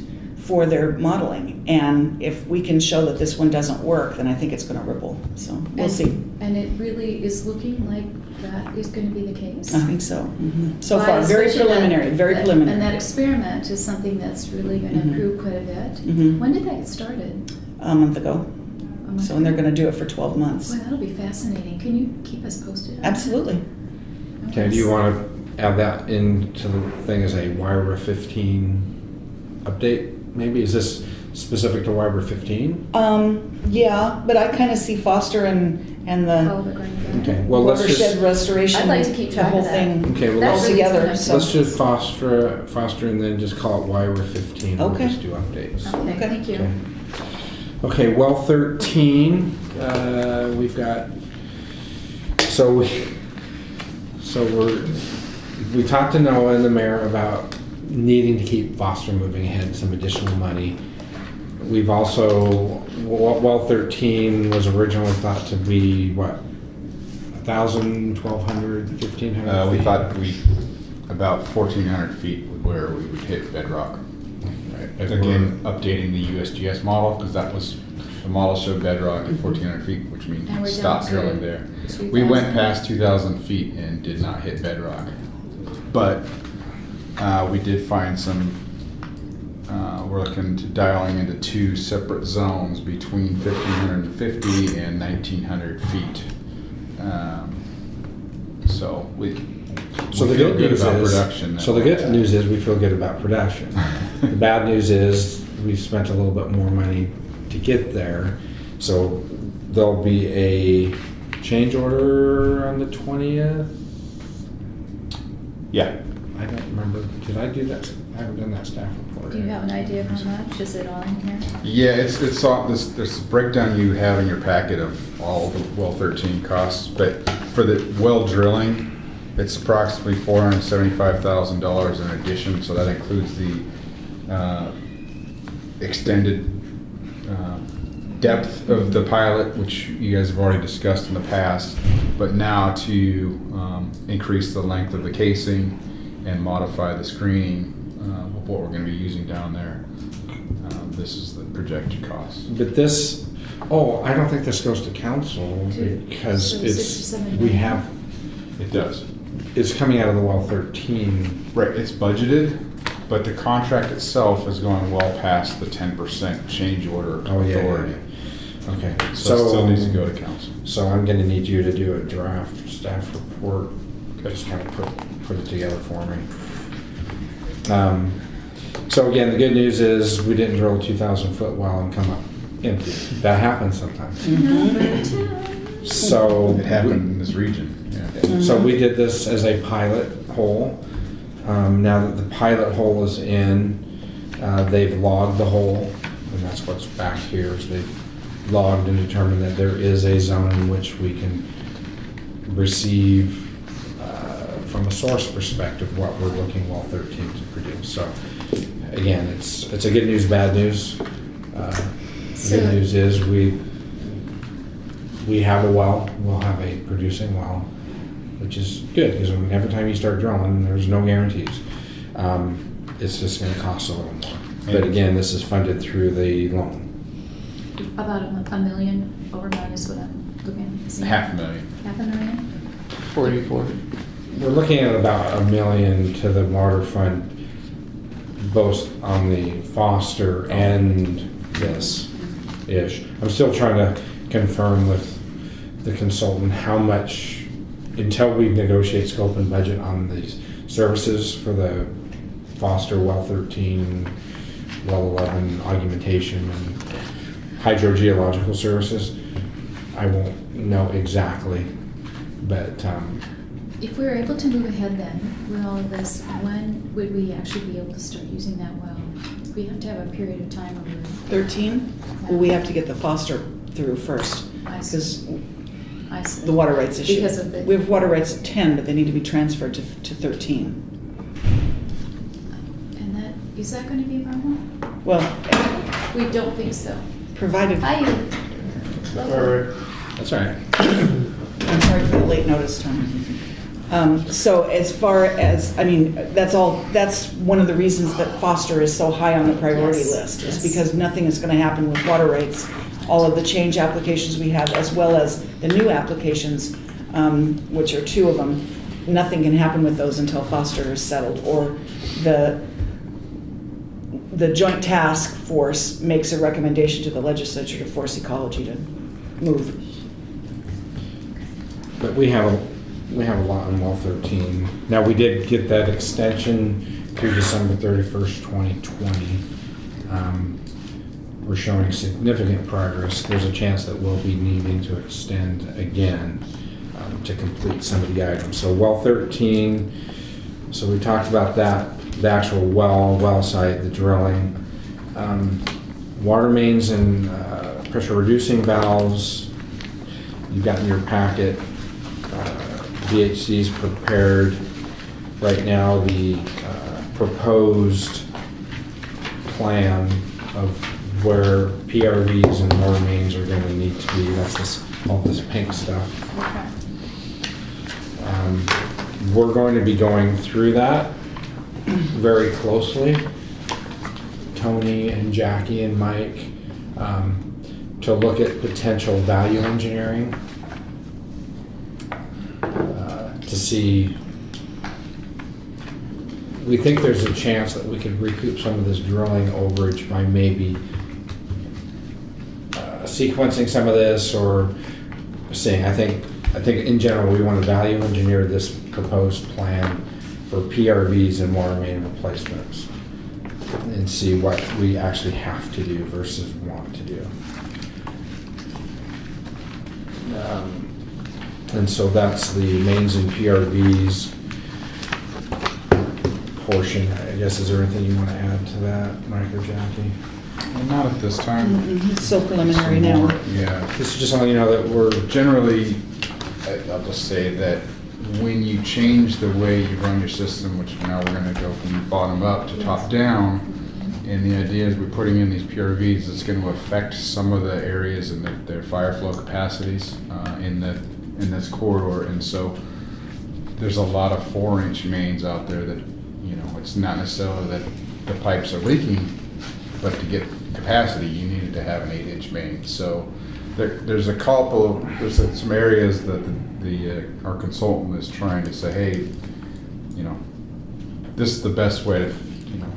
for their modeling. And if we can show that this one doesn't work, then I think it's going to ripple. So we'll
And-
see.
And it really is looking like that is going to be the case.
I think so. So
Why,
far, very
especially
preliminary, very
And that
preliminary.
experiment is something that's really going to
Mhm.
improve quite a bit.
Mhm.
When did that get started?
A month ago.
A month
So, and they're
ago?
going to do it for 12 months.
Boy, that'll be fascinating. Can you keep us posted? on that?
Absolutely.
Okay, do you want to add that into the thing as a YRA 15 update? Maybe, is this specific to YRA 15?
Yeah, but I kind of see Foster and
Oh,
the
we're going to.
Okay, well, let's
watershed
just,
restoration.
I'd like to keep
the
track
whole
of that.
thing
okay, well,
That's
let's,
really
together.
good.
So
let's just foster and then just call it YRA 15. We'll
Okay.
just do updates.
Okay,
Okay.
thank you.
Okay. Okay, well, 13, we've got, so we talked to Noah and the mayor about needing to keep Foster moving ahead, some additional money. We've also, well, 13 was originally thought to be, what, 1,000, 1,200, 1,500
We
feet?
thought about 1,400 feet where we would hit bedrock.
Right,
Again, updating the USGS model, because that was, the model showed bedrock at 1,400 feet, which means
And we're
stop
down to
drilling there.
2,000?
We went past 2,000 feet and did not hit bedrock. But we did find some, we're looking to dialing into 2 separate zones between 1,550 and 1,900 feet. So we
So the
feel
good news
about
is,
production. that
so the
we're
good
at.
news is we feel good about production. The bad news is we've spent a little bit more money to get there. So there'll be a change order on the 20th.
Yeah.
I don't remember, did I do that? I haven't done that staff report.
Do you have an idea of how much? Is it all in here?
Yeah, it's all, there's a breakdown you have in your packet of all the well 13 costs, but for the well drilling, it's approximately $475,000 in addition, so that includes the extended depth of the pilot, which you guys have already discussed in the past, but now to increase the length of the casing and modify the screening of what we're going to be using down there. This is the projected cost.
But this, I don't think this goes to council because
So
it's,
67
we have,
It does.
it's coming out of the well 13.
Right, it's budgeted, but the contract itself is going well past the 10% change order
Oh, yeah,
authority.
yeah. Okay.
So it still needs to go to council.
So I'm gonna need you to do a draft staff report, just kind of put it together for me. So again, the good news is we didn't drill a 2,000 foot well and come up empty. That happens sometimes.
Mm-hmm.
So.
It happened in this region, yeah.
So we did this as a pilot hole. Now that the pilot hole is in, they've logged the hole, and that's what's back here, is they've logged and determined that there is a zone in which we can receive, from a source perspective, what we're looking well 13 to produce. So again, it's a good news, bad news. The
So-
good news is we have a well, we'll have a producing well, which is good, because every time you start drilling, there's no guarantees. It's just gonna cost a little more. But again, this is funded through the loan.
About a million over minus what I'm looking at.
$500,000.
$500,000?
44.
We're looking at about $1 million to the waterfront, both on the Foster and this-ish. I'm still trying to confirm with the consultant how much, until we negotiate scope and budget on these services for the Foster well 13, well 11 augmentation and hydrogeological services, I won't know exactly, but
If we were able to move ahead then with all of this, when would we actually be able to start using that well? We have to have a period of time over.
13? Well, we have to get the Foster through first,
I see.
because
I see.
the water rights issue.
Because of the.
We have water rights at 10, but they need to be transferred to 13.
And that, is that going to be a problem?
Well,
We don't think so.
provided,
Hi.
that's all right.
I'm sorry for the late notice time. So as far as, I mean, that's one of the reasons that Foster is so high on the priority
Yes,
list, is
yes.
because nothing is gonna happen with water rates. All of the change applications we have, as well as the new applications, which are 2 of them, nothing can happen with those until Foster is settled, or the Joint Task Force makes a recommendation to the legislature to force ecology to move.
But we have a lot on well 13. Now, we did get that extension through December 31st, 2020. We're showing significant progress. There's a chance that we'll be needing to extend again to complete some of the items. So well 13, so we talked about that, the actual well site, the drilling. Water mains and pressure reducing valves, you've got in your packet. VHC's prepared right now the proposed plan of where PRVs and water mains are going to need to be. That's all this pink stuff.
Okay.
We're going to be going through that very closely. Tony and Jackie and Mike, to look at potential value engineering. To see, we think there's a chance that we could recoup some of this drilling overage by maybe sequencing some of this, or seeing, I think in general, we want to value engineer this proposed plan for PRVs and water main replacements and see what we actually have to do versus want to do. And so that's the mains and PRVs portion. I guess, is there anything you want to add to that, Mike or Jackie?
Well, not at this time.
It's so preliminary
Some
now.
more, yeah.
This is just letting you know that we're
Generally, I'll just say that when you change the way you run your system, which now we're gonna go from bottom up to top down, and the idea is we're putting in these PRVs, it's gonna affect some of the areas and their fire flow capacities in this corridor, and so there's a lot of 4-inch mains out there that, you know, it's not necessarily that the pipes are leaking, but to get capacity, you needed to have an 8-inch main. So there's some areas that our consultant is trying to say, hey, you know, this is the best way to, you know,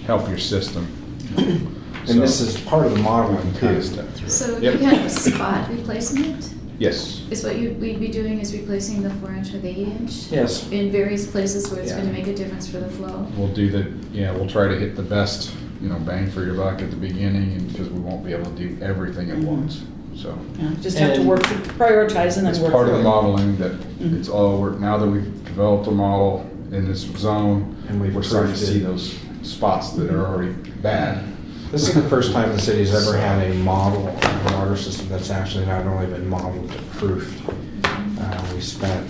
help your system.
and this is part of the modeling too.
Step through it.
So
Yep.
you have a spot replacement?
Yes.
Is what we'd be doing is replacing the 4-inch with the 8-inch?
Yes.
In various places where it's
Yeah.
gonna make a difference for the flow?
We'll try to hit the best, you know, bang for your buck at the beginning, and because we won't be able to do everything at once, so.
Yeah, just have to
And-
prioritize and then
It's
work
part of
through
the
it.
modeling that
Mhm.
it's all work, now that we've developed a model in this zone,
And we've
we're starting to
proved
see
it.
those spots that are already bad.
This is the first time the city's ever had a model of a water system that's actually not only been modeled but proofed. We spent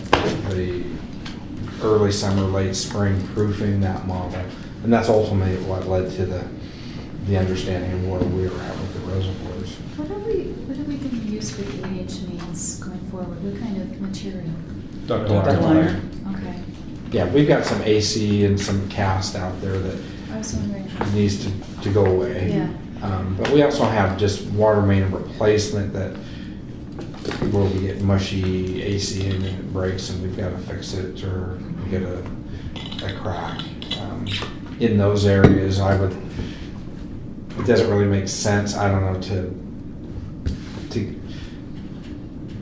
the early summer, late spring proofing that model, and that's ultimately what led to the understanding of where we were at with the reservoirs.
What are we gonna use for the 8-inch mains going forward? What kind of material?
Duct
Duct
line.
liner.
Okay,
Yeah, we've got some AC and some cast out there that
I was wondering.
needs to go away.
Yeah.
But we also have just water main replacement that where we get mushy AC in and it breaks and we've got to fix it, or we get a crack. In those areas, it doesn't really make sense, I don't know,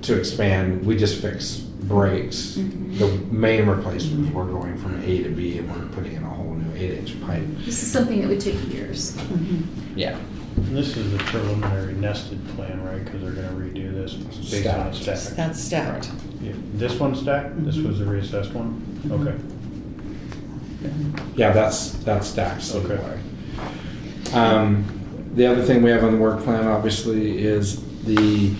to expand. We just fix breaks.
Mhm.
The main replacement, we're going from A to B and we're putting in a whole new 8-inch pipe.
This is something that would take years.
Mhm.
Yeah.
And this is the preliminary nested plan, right? Because they're gonna redo this based on a
Stacked.
stack.
That's stacked.
Yeah. This one stacked? This was the reassessed one? Okay.
Yeah, that's stacked.
Okay.
The other thing we have on the work plan, obviously, is the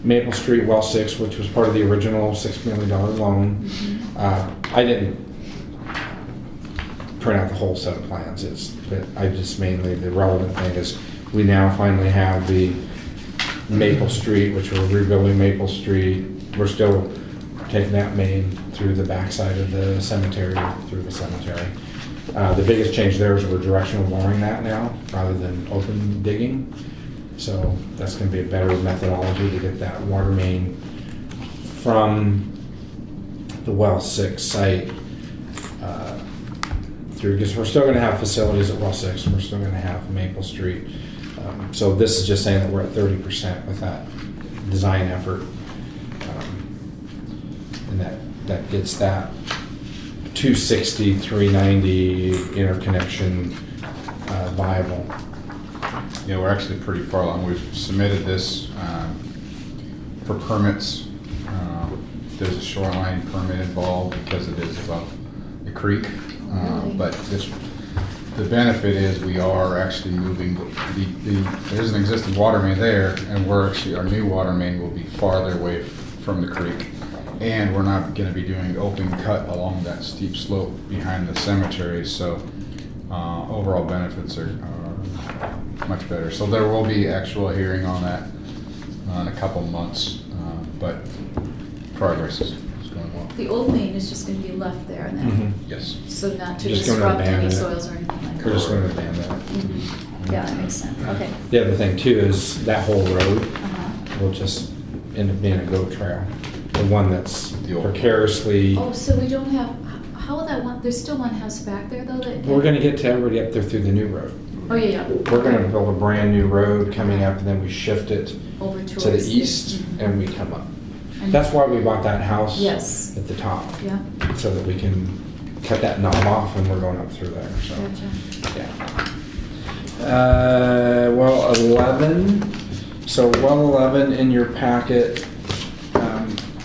Maple Street Well 6, which was part of the original $6 million loan. I didn't print out the whole set of plans. The relevant thing is we now finally have the Maple Street, which we're rebuilding Maple Street. We're still taking that main through the backside of the cemetery, through the cemetery. The biggest change there is we're directional boring that now, rather than open digging. So that's gonna be a better methodology to get that water main from the well 6 site through, because we're still gonna have facilities at well 6, we're still gonna have Maple Street. So this is just saying that we're at 30% with that design effort. And that gets that 260, 390 interconnection viable.
Yeah, we're actually pretty far along. We've submitted this for permits. There's a shoreline permit involved because it is above the creek.
Really?
But the benefit is we are actually moving, there's an existing water main there, and our new water main will be farther away from the creek. And we're not gonna be doing open cut along that steep slope behind the cemetery, so overall benefits are much better. So there will be actual hearing on that in a couple months, but progress is going well.
The old main is just gonna be left there and then,
Yes.
so not to
Just gonna
disrupt any
abandon it.
soils or anything like that.
We're just gonna abandon that.
Mhm. Yeah, that makes sense, okay.
The other thing too is that whole road
Uh-huh.
will just end up being a goat trail. The one that's
The old-
precariously,
Oh, so we don't have, how will that one, there's still one house back there though that?
we're gonna get to everybody up there through the new road.
Oh, yeah, yeah.
We're gonna build a brand new road coming up, and then we shift it
Over
to the
towards
east,
Mhm.
and we come up.
And-
That's why we bought that house
Yes.
at the top,
Yeah,
so that we can cut that knob off and we're going up through there, so.
gotcha.
Yeah. Well, 11, so well 11 in your packet.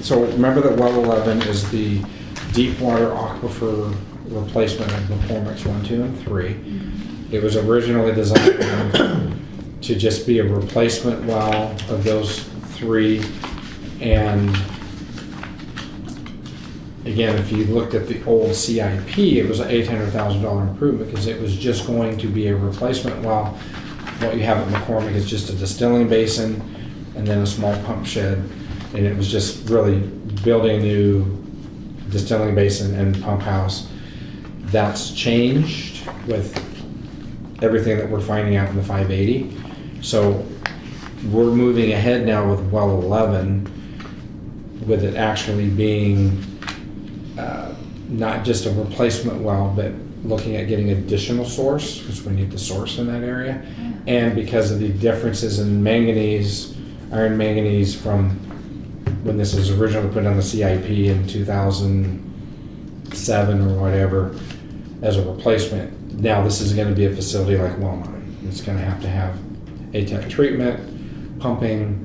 So remember that well 11 is the deep water aquifer replacement of McCormick's 1, 2, and 3.
Mhm.
It was originally designed to just be a replacement well of those 3. And again, if you looked at the old CIP, it was an $800,000 improvement because it was just going to be a replacement well. What you have at McCormick is just a distilling basin and then a small pump shed. And it was just really building a new distilling basin and pump house. That's changed with everything that we're finding out in the 580. So we're moving ahead now with well 11, with it actually being not just a replacement well, but looking at getting additional source, because we need the source in that area. And because of the differences in manganese, iron manganese from when this was originally put on the CIP in 2007 or whatever as a replacement, now this is going to be a facility like well 9. It's going to have ATEC treatment, pumping.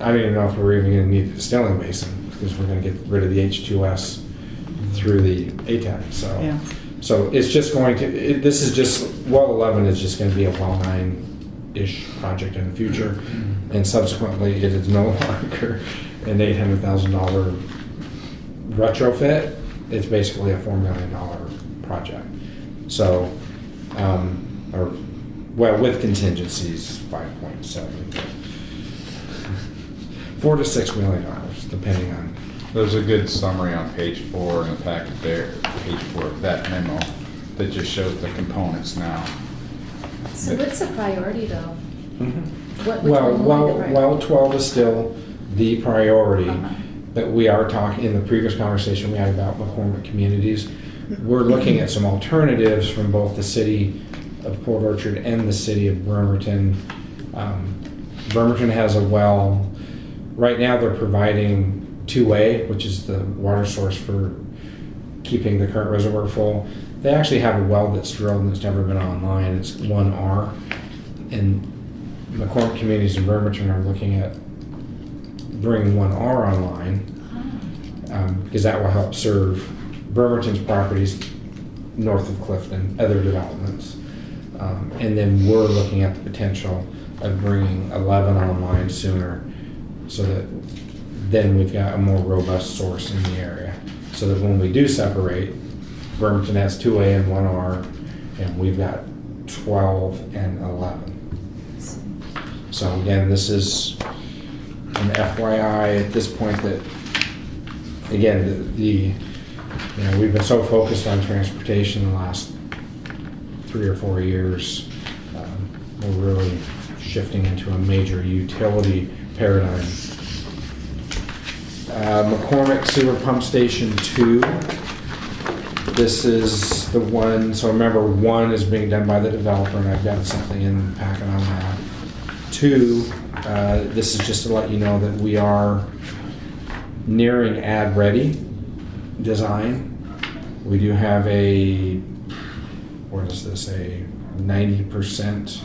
I don't even know if we're even going to need a distilling basin because we're going to get rid of the H2S through the ATEC.
Yeah.
So it's just going to, this is just, well 11 is just going to be a well 9-ish project in the future. And subsequently, it is no longer an $800,000 retrofit. It's basically a $4 million project. So, with contingencies, 5.7. $4 to $6 million, depending on.
There's a good summary on page 4 in the packet there, page 4 of that memo, that just shows the components now.
So what's the priority though? Which
Well,
one will be the priority?
well 12 is still the priority,
Uh-huh.
but we are talking, in the previous conversation we had about McCormick Communities, we're looking at some alternatives from both the city of Port Orchard and the city of Bremerton. Bremerton has a well, right now they're providing 2A, which is the water source for keeping the current reservoir full. They actually have a well that's drilled and it's never been online, it's 1R. And McCormick Communities in Bremerton are looking at bringing 1R online, because that will help serve Bremerton's properties north of Clifton, other developments. And then we're looking at the potential of bringing 11 online sooner, so that then we've got a more robust source in the area. So that when we do separate, Bremerton has 2A and 1R, and we've got 12 and 11. So again, this is an FYI at this point that again, we've been so focused on transportation the last 3 or 4 years. We're really shifting into a major utility paradigm. McCormick Sewer Pump Station 2. This is the one, so remember, 1 is being done by the developer, and I've got something in the packet on that. 2, this is just to let you know that we are nearing ad ready design. We do have a, what is this, a 90%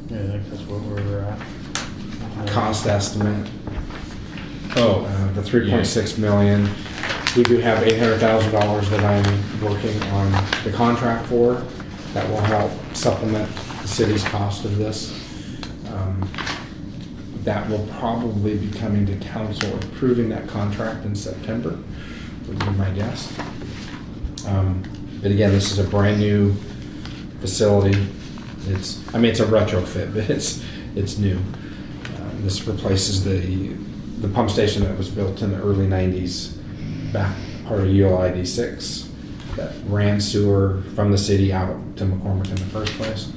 Yeah, I think that's what we're at.
cost estimate.
Oh,
The 3.6 million. We do have $800,000 that I'm working on the contract for that will help supplement the city's cost of this. That will probably be coming to council approving that contract in September, would be my guess. But again, this is a brand new facility. It's a retrofit, but it's new. This replaces the pump station that was built in the early 90s, back part of ULID 6, that ran sewer from the city out to McCormick in the first place.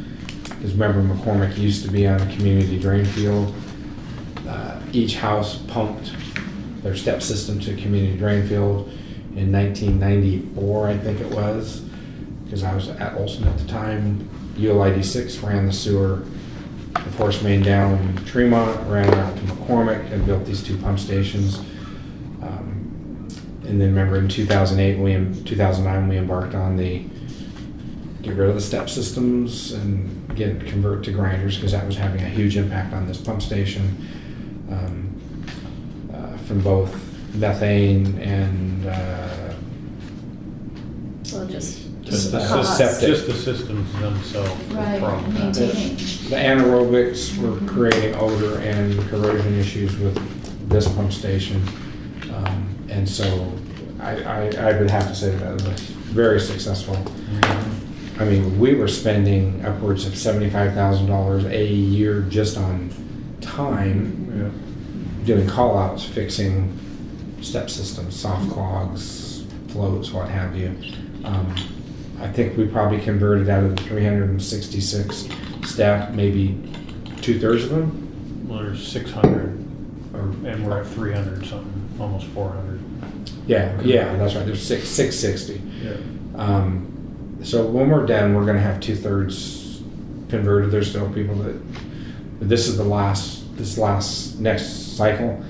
Because remember, McCormick used to be on a community drain field. Each house pumped their step system to a community drain field in 1994, I think it was, because I was at Olson at the time. ULID 6 ran the sewer, the force main down Tremont, ran it out to McCormick, and built these 2 pump stations. And then remember in 2009, we embarked on the get rid of the step systems and convert to grinders, because that was having a huge impact on this pump station, from both methane and
Well, just
Just the
cost.
septic.
Just the systems themselves. are the
Right,
problem.
maintaining.
The anaerobics were creating odor and corrosion issues with this pump station. And so I would have to say that it was very successful. I mean, we were spending upwards of $75,000 a year just on time,
Yeah.
doing call-outs, fixing step systems, soft clogs, floats, what have you. I think we probably converted out of the 366 step, maybe 2/3 of them.
Well, there's 600,
Or,
and we're at 300 something, almost 400.
yeah, that's right. There's 660.
Yeah.
So when we're done, we're going to have 2/3 converted. There's still people that, but this is next cycle.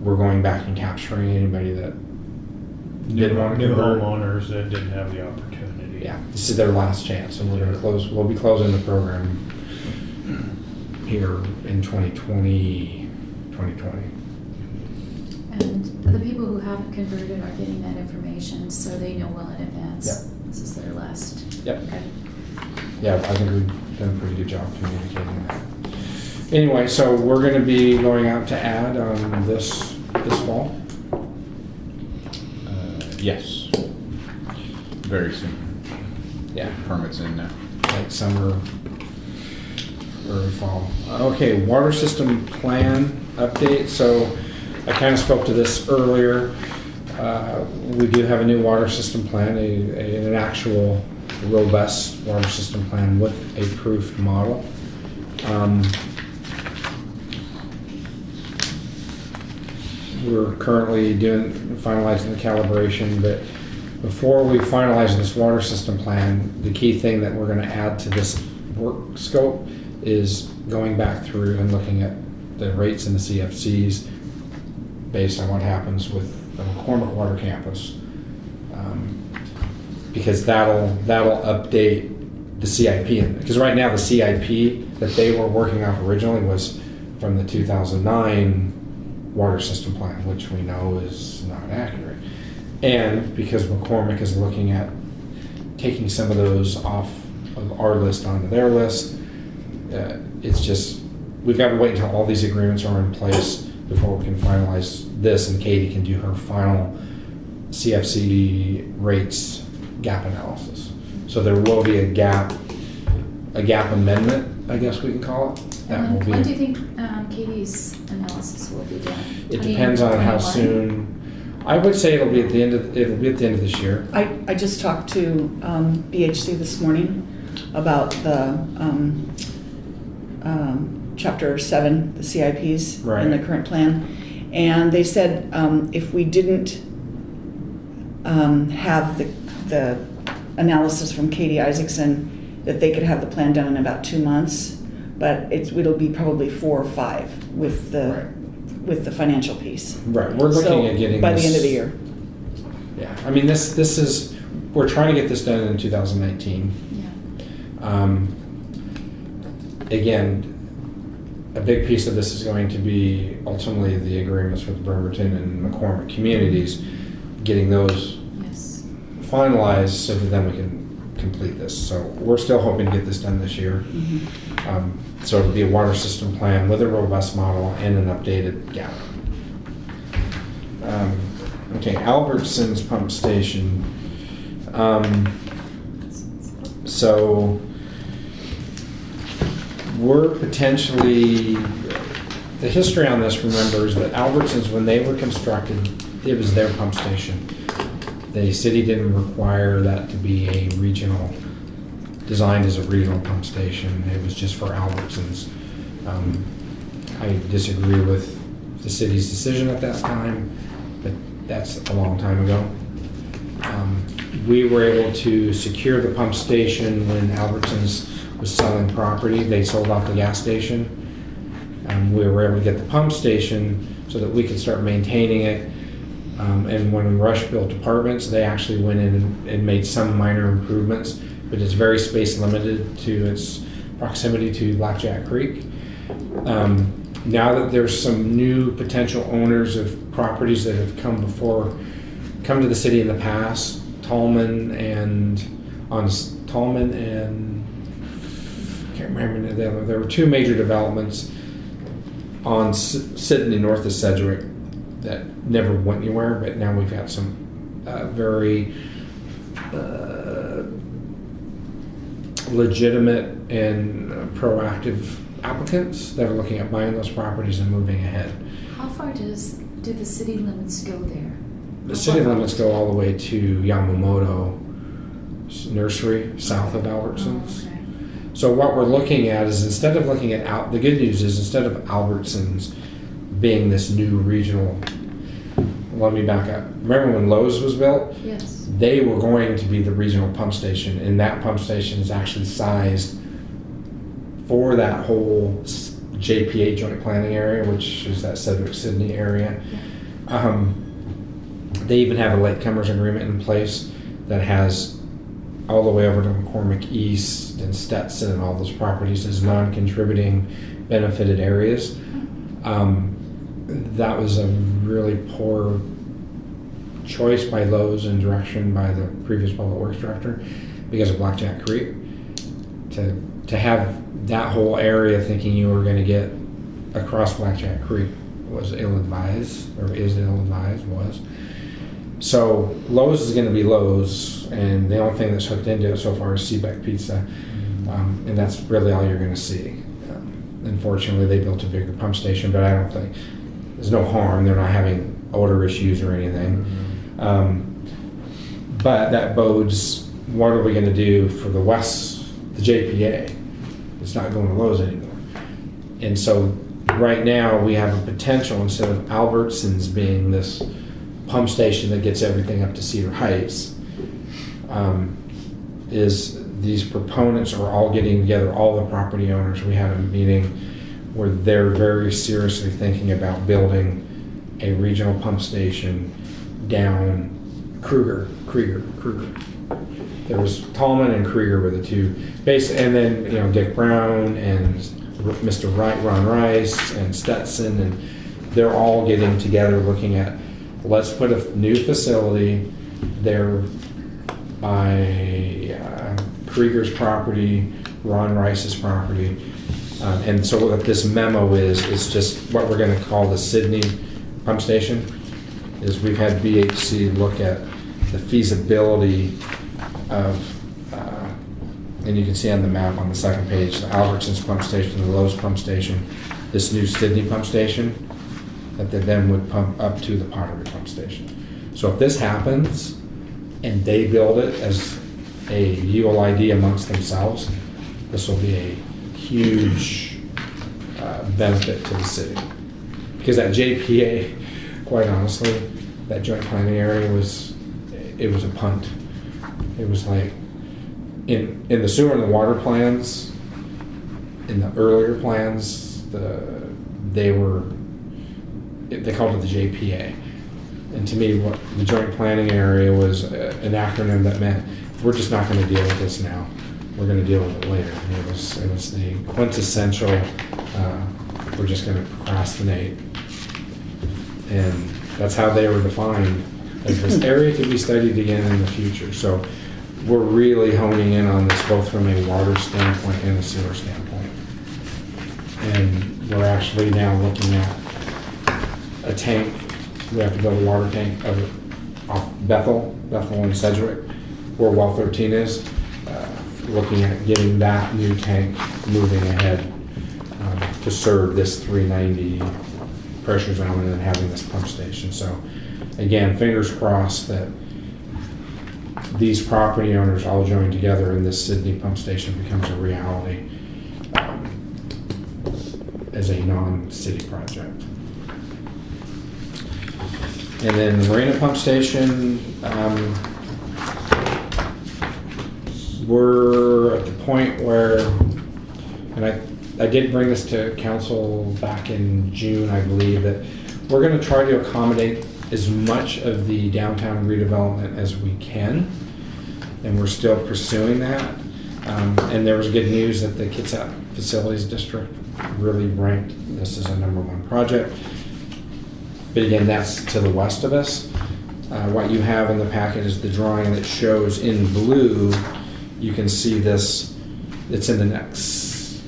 We're going back and capturing anybody that didn't want to
New
convert.
homeowners that didn't have the opportunity.
Yeah, this is their last chance, and we're going to close. We'll be closing the program here in 2020.
And the people who haven't converted are getting that information, so they know well in advance.
Yep.
This is their last.
Yep.
Okay.
Yeah, I think we've done a pretty good job communicating that. Anyway, so we're going to be going out to ad on this fall.
yes. Very soon.
Yeah,
Permits in now.
like summer, early fall. Okay, water system plan update. So I kind of spoke to this earlier. We do have a new water system plan, an actual robust water system plan with a proofed model. We're currently finalizing the calibration, but before we finalize this water system plan, the key thing that we're going to add to this work scope is going back through and looking at the rates in the CFCs based on what happens with the McCormick Water Campus, because that'll update the CIP. Because right now the CIP that they were working off originally was from the 2009 water system plan, which we know is not accurate. And because McCormick is looking at taking some of those off of our list onto their list, it's just, we've got to wait until all these agreements are in place before we can finalize this, and Katie can do her final CFC rates gap analysis. So there will be a gap amendment, I guess we can call it. That will be.
When do you think Katie's analysis will be done?
It depends on how
2021?
soon. I would say it'll be at the end of this year.
I just talked to BHC this morning about the Chapter 7, the CIPs in the
Right.
current plan. And they said if we didn't have the analysis from Katie Isaacson, that they could have the plan done in about 2 months, but it'll be probably 4 or 5 with the financial piece.
Right. We're looking at getting
by
this,
the end of the year.
Yeah. I mean, this is, we're trying to get this done in 2019.
Yeah.
Again, a big piece of this is going to be ultimately the agreements with Bremerton and McCormick communities, getting those
Yes.
finalized so that then we can complete this. So we're still hoping to get this done this year. So it'll be a water system plan with a robust model and an updated gallon. Okay, Albertson's pump station. So we're potentially, the history on this, remember, is that Albertsons, when they were constructed, it was their pump station. The city didn't require that to be a regional, designed as a regional pump station. It was just for Albertsons. I disagree with the city's decision at that time, but that's a long time ago. We were able to secure the pump station when Albertsons was selling property. They sold off the gas station. We were able to get the pump station so that we could start maintaining it. And when Rush built apartments, they actually went in and made some minor improvements, but it's very space limited to its proximity to Blackjack Creek. Now that there's some new potential owners of properties that have come to the city in the past, Tallman and can't remember the other. There were 2 major developments on Sydney north of Sedgwick that never went anywhere, but now we've got some very legitimate and proactive applicants that are looking at buying those properties and moving ahead.
How far do the city limits go there?
The city limits go all the way to Yamamoto Nursery, south of Albertsons.
Oh, okay.
So what we're looking at is, instead of looking at the good news is, instead of Albertsons being this new regional, let me back up. Remember when Lowe's was built?
Yes.
They were going to be the regional pump station, and that pump station is actually sized for that whole JPA joint planning area, which is that Sedgwick Sydney area. They even have a latecomers agreement in place that has all the way over to McCormick East and Stetson and all those properties as non-contributing benefited areas. That was a really poor choice by Lowe's and direction by the previous public works director because of Blackjack Creek. To have that whole area thinking you were going to get across Blackjack Creek was ill-advised, or is ill-advised, was. So Lowe's is going to be Lowe's, and the only thing that's hooked into it so far is Seebeck Pizza, and that's really all you're going to see. Unfortunately, they built a bigger pump station, but I don't think, there's no harm. They're not having odor issues or anything. But that bodes, what are we going to do for the JPA? It's not going to Lowe's anymore. And so right now we have a potential, instead of Albertsons being this pump station that gets everything up to Cedar Heights, is these proponents are all getting together, all the property owners. We had a meeting where they're very seriously thinking about building a regional pump station down Krieger. There was Tallman and Krieger were the two, and then Dick Brown and Mr. Ron Rice and Stetson, and they're all getting together looking at, let's put a new facility there by Krieger's property, Ron Rice's property. And so what this memo is just what we're going to call the Sydney pump station. Is we've had BHC look at the feasibility of, and you can see on the map on the second page, the Albertsons pump station, the Lowe's pump station. this new Sydney pump station that they then would pump up to the Pottery pump station. So if this happens and they build it as a ULID amongst themselves, this will be a huge benefit to the city. Because that JPA, quite honestly, that joint planning area was a punt. It was like, in the sewer and the water plans, in the earlier plans, they called it the JPA. And to me, what the joint planning area was an acronym that meant we're just not going to deal with this now. We're going to deal with it later. It was the quintessential. We're just going to procrastinate, and that's how they were defined as this area to be studied again in the future. So we're really honing in on this both from a water standpoint and a sewer standpoint, and we're actually now looking at a tank. We have to build a water tank off Bethel and Sedgwick, where well 13 is, looking at getting that new tank moving ahead to serve this 390 pressure zone and then having this pump station. So again, fingers crossed that these property owners all join together and this Sydney pump station becomes a reality as a non-city project. And then the Marina pump station, we're at the point where, and I did bring this to council back in June, I believe, that we're going to try to accommodate as much of the downtown redevelopment as we can, and we're still pursuing that. And there was good news that the Kitsap Facilities District really ranked this as a #1 project. But again, that's to the west of us. What you have in the packet is the drawing that shows in blue. You can see this, it's in the next,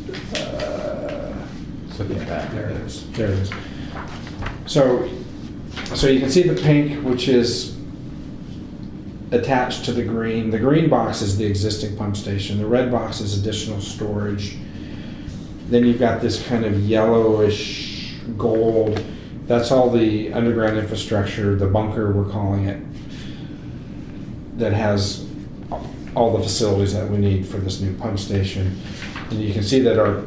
there it is, there it is. So you can see the pink, which is attached to the green. The green box is the existing pump station. The red box is additional storage. Then you've got this kind of yellowish gold. That's all the underground infrastructure, the bunker we're calling it, that has all the facilities that we need for this new pump station. And you can see that our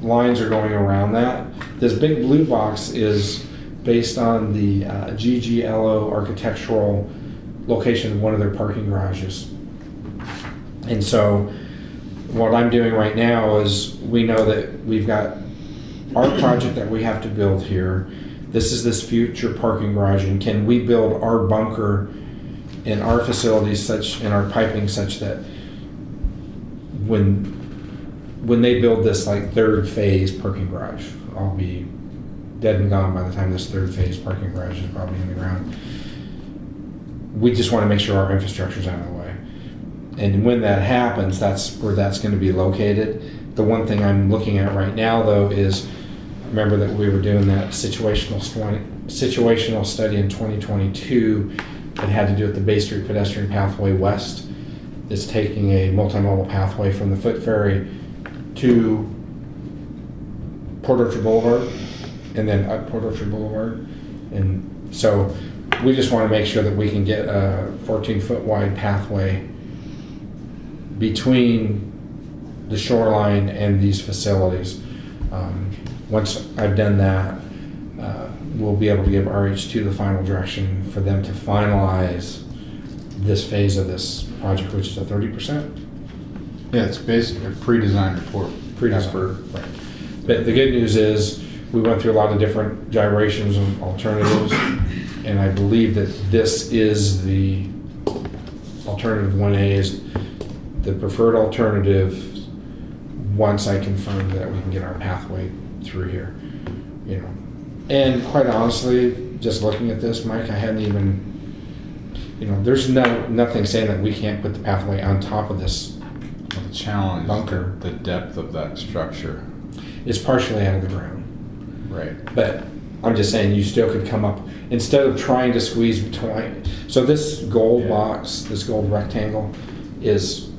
lines are going around that. This big blue box is based on the GGLO architectural location of one of their parking garages. And so what I'm doing right now is, we know that we've got our project that we have to build here. This is this future parking garage, and can we build our bunker in our facilities such, and our piping such that when they build this like third phase parking garage, I'll be dead and gone by the time this third phase parking garage is probably in the ground. We just want to make sure our infrastructure is out of the way. And when that happens, that's where that's going to be located. The one thing I'm looking at right now, though, is, remember that we were doing that situational study in 2022 that had to do with the Bay Street pedestrian pathway west. It's taking a multimodal pathway from the Foot Ferry to Port Orchard Boulevard and then up Port Orchard Boulevard. And so we just want to make sure that we can get a 14-foot wide pathway between the shoreline and these facilities. Once I've done that, we'll be able to give RH2 the final direction for them to finalize this phase of this project, which is a 30%.
Yeah, it's basically a pre-design report.
Pre-design, right. But the good news is, we went through a lot of different gyrations and alternatives, and I believe that this is the alternative 1A is the preferred alternative once I confirm that we can get our pathway through here, you know. And quite honestly, just looking at this, Mike, I hadn't even, you know, there's nothing saying that we can't put the pathway on top of this
Well, the challenge
bunker.
is the depth of that structure.
It's partially out of the ground.
Right.
But I'm just saying, you still could come up, instead of trying to squeeze between. So this gold box, this gold rectangle, is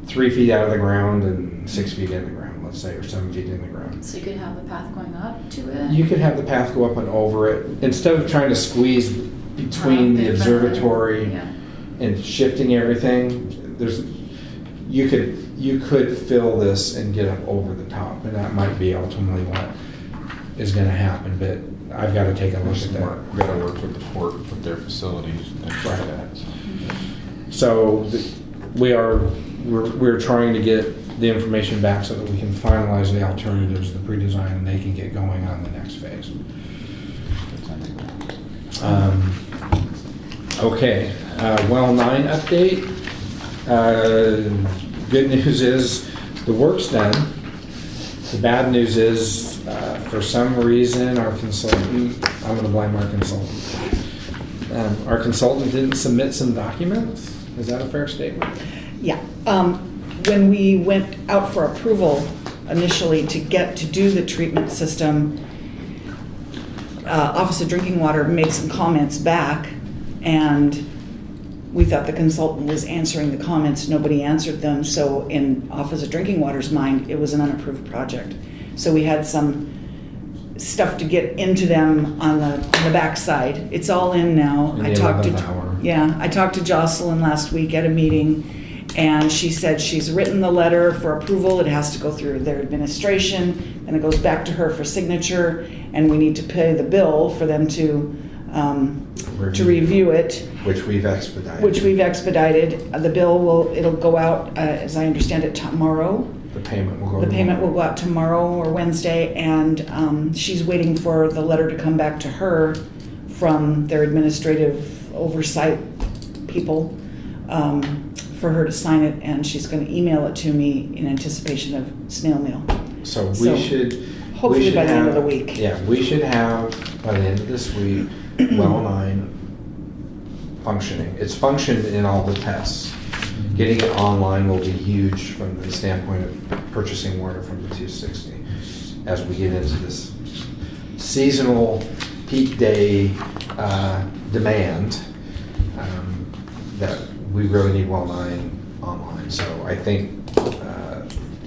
3 feet out of the ground and 6 feet in the ground, let's say, or 7 feet in the ground.
So you could have the path going up to it?
You could have the path go up and over it, instead of trying to squeeze between the
Okay,
observatory
Yeah.
and shifting everything. You could fill this and get up over the top, and that might be ultimately what is gonna happen, but I've gotta take a look at that.
We gotta work with the port, with their facilities and things like that.
So we're trying to get the information back so that we can finalize the alternatives, the pre-design, and they can get going on the next phase. Okay, well 9 update. Good news is the work's done. The bad news is, for some reason, our consultant, I'm gonna blame our consultant. Our consultant didn't submit some documents. Is that a fair statement?
Yeah. When we went out for approval initially to do the treatment system, Office of Drinking Water made some comments back, and we thought the consultant was answering the comments. Nobody answered them, so in Office of Drinking Water's mind, it was an unapproved project. So we had some stuff to get into them on the backside. It's all in now.
In the 11th hour.
Yeah, I talked to Jocelyn last week at a meeting, and she said she's written the letter for approval. It has to go through their administration, and it goes back to her for signature, and we need to pay the bill for them to review it,
Which we've expedited.
which we've expedited. The bill it'll go out, as I understand it, tomorrow.
The payment will go.
The payment will go out tomorrow or Wednesday, and she's waiting for the letter to come back to her from their administrative oversight people, for her to sign it, and she's going to email it to me in anticipation of snail mail.
So
So,
we should.
hopefully
we should
by the end of
have-
the week.
Yeah, we should have, by the end of this week, well 9 functioning. It's functioned in all the tests. Getting it online will be huge from the standpoint of purchasing water from the 260. As we get into this seasonal peak day demand, that we really need well 9 online. So I think,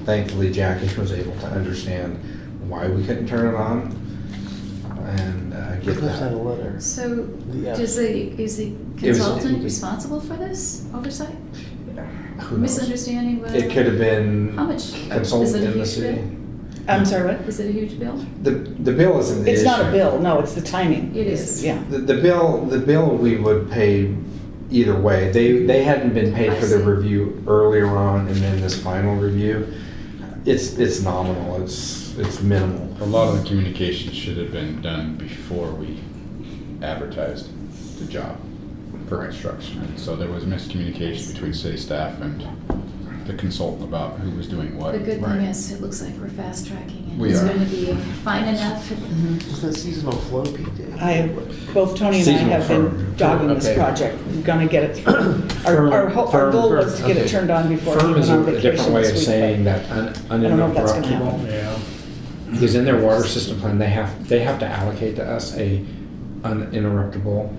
thankfully, Jackie was able to understand why we couldn't turn it on and get
Who sent a
that.
letter?
So
Yeah.
is the
was-
consultant responsible for this oversight?
Who knows?
Misunderstanding what?
It could have been
How much?
consultant
Is it a
in the
huge
city.
bill?
I'm sorry, what?
Is it a huge bill?
The bill isn't the issue.
It's not a bill, no, it's the timing.
It is.
Yeah.
The bill we would pay either way. They hadn't been paid
I
for the
see.
review earlier on, and then this final review. It's nominal. It's minimal.
A lot of the communication should have been done before we advertised the job for construction. And so there was miscommunication between city staff and the consultant about who was doing what.
The good
Right.
thing is, it looks like we're fast tracking and
We
it's
are.
going to be fine enough.
Was that seasonal flow peak day?
Both Tony and I
Seasonal
have been
firm.
dogging this
Okay.
project. We're gonna get it through. Our
Firm-
goal was to get
okay.
it turned on before we
Firm
went
is
on
a
vacation
different way
this
of
week,
saying
but
that
I don't know if that's gonna
uninterruptible.
happen.
Yeah.
Because in their water system plan, they have to allocate to us a uninterruptible,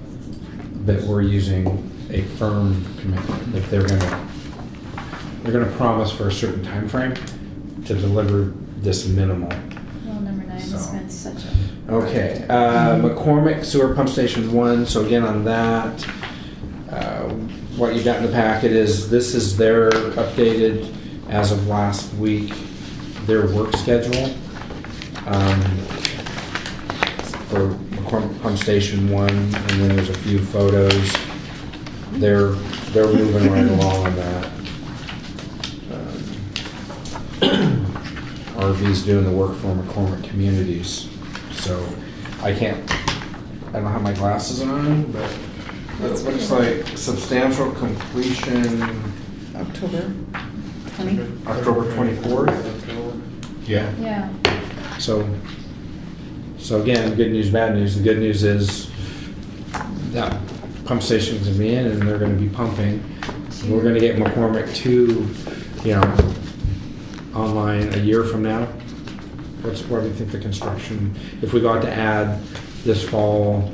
but we're using a firm commitment that they're gonna promise for a certain time frame to deliver this minimal.
Well, number 9
So.
has been such a.
Okay, McCormick Sewer Pump Station 1, so again on that, what you got in the packet is, this is their updated, as of last week, their work schedule. For McCormick Pump Station 1, and then there's a few photos. They're moving right along on that. RV's doing the work for McCormick Communities, so I don't have my glasses on, but it looks like substantial completion
October 20.
October 24th.
Yeah.
Yeah.
So again, good news, bad news. The good news is that pump station's gonna be in and they're gonna be pumping. We're gonna get McCormick 2, online a year from now. What do you think the construction, if we got to add this fall,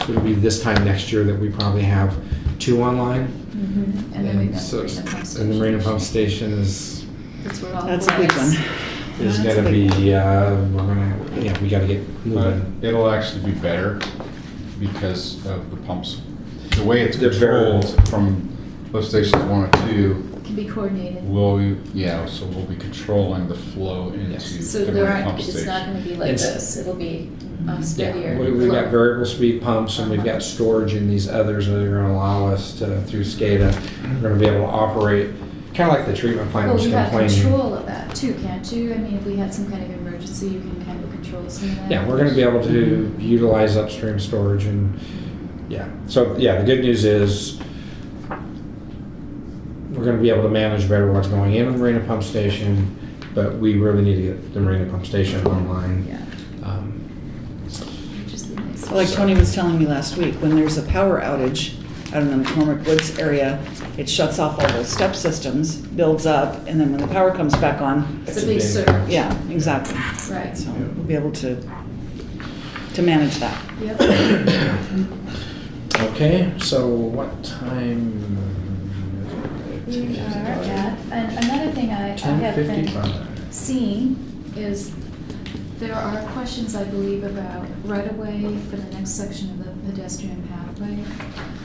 it'll be this time next year that we probably have 2 online?
Mm-hmm. And then we've got
so-
the Marina Pump Station.
And the Marina Pump Station is,
That's where all
That's a big
boys.
one.
is
That's
gonna
a big
be, we gotta get
But
moving.
it'll actually be better because of the pumps. The way it's
They're very-
controlled from lift stations 1 and 2,
Can be coordinated.
so we'll be controlling the flow into
Yes.
So
the
there
main
aren't,
pump
it's
station.
not gonna be like
It's-
this, it'll be a
Yeah,
steadier
we've got
flow.
variable speed pumps and we've got storage in these others that are gonna allow us to, through SCADA, we're gonna be able to operate, kinda like the treatment plant
Well,
was
you have
complaining.
control of that too, can't you? I mean, if we had some kind of emergency, you can kind of control some of that.
Yeah, we're gonna be able to utilize upstream storage and, yeah. So, yeah, the good news is we're gonna be able to manage better what's going in the Marina Pump Station, but we really need to get the Marina Pump Station online.
Yeah,
Um,
which is the nice.
Like Tony was telling me last week, when there's a power outage out in the McCormick Woods area, it shuts off all those step systems, builds up, and then when the power comes back on,
It's a big surge.
yeah, exactly.
Right.
So we'll be able to manage that.
Yep.
Okay, so what time?
We are at, and another thing I have been
10:55.
seeing is there are questions, I believe, about right-of-way for the next section of the pedestrian pathway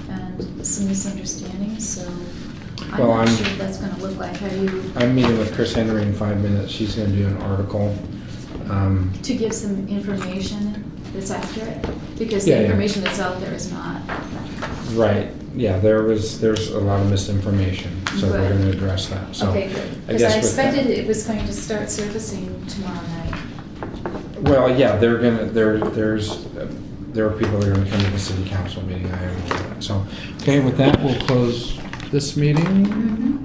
and some misunderstandings, so
Well,
I'm not
I'm-
sure what that's gonna look like. Are you,
I'm meeting with Chris Henry in 5 minutes. She's gonna do an article.
to give some information that's accurate? Because
Yeah,
the
yeah.
information that's out there is not.
Right, yeah, there's a lot of misinformation, so we're
Right.
gonna address that, so.
Okay, good.
I
Because
guess
I
with that-
expected it was going to start surfacing tomorrow night.
Well, yeah, there are people that are gonna come to the city council meeting, I understand that, so. Okay, with that, we'll close this meeting.
Mm-hmm.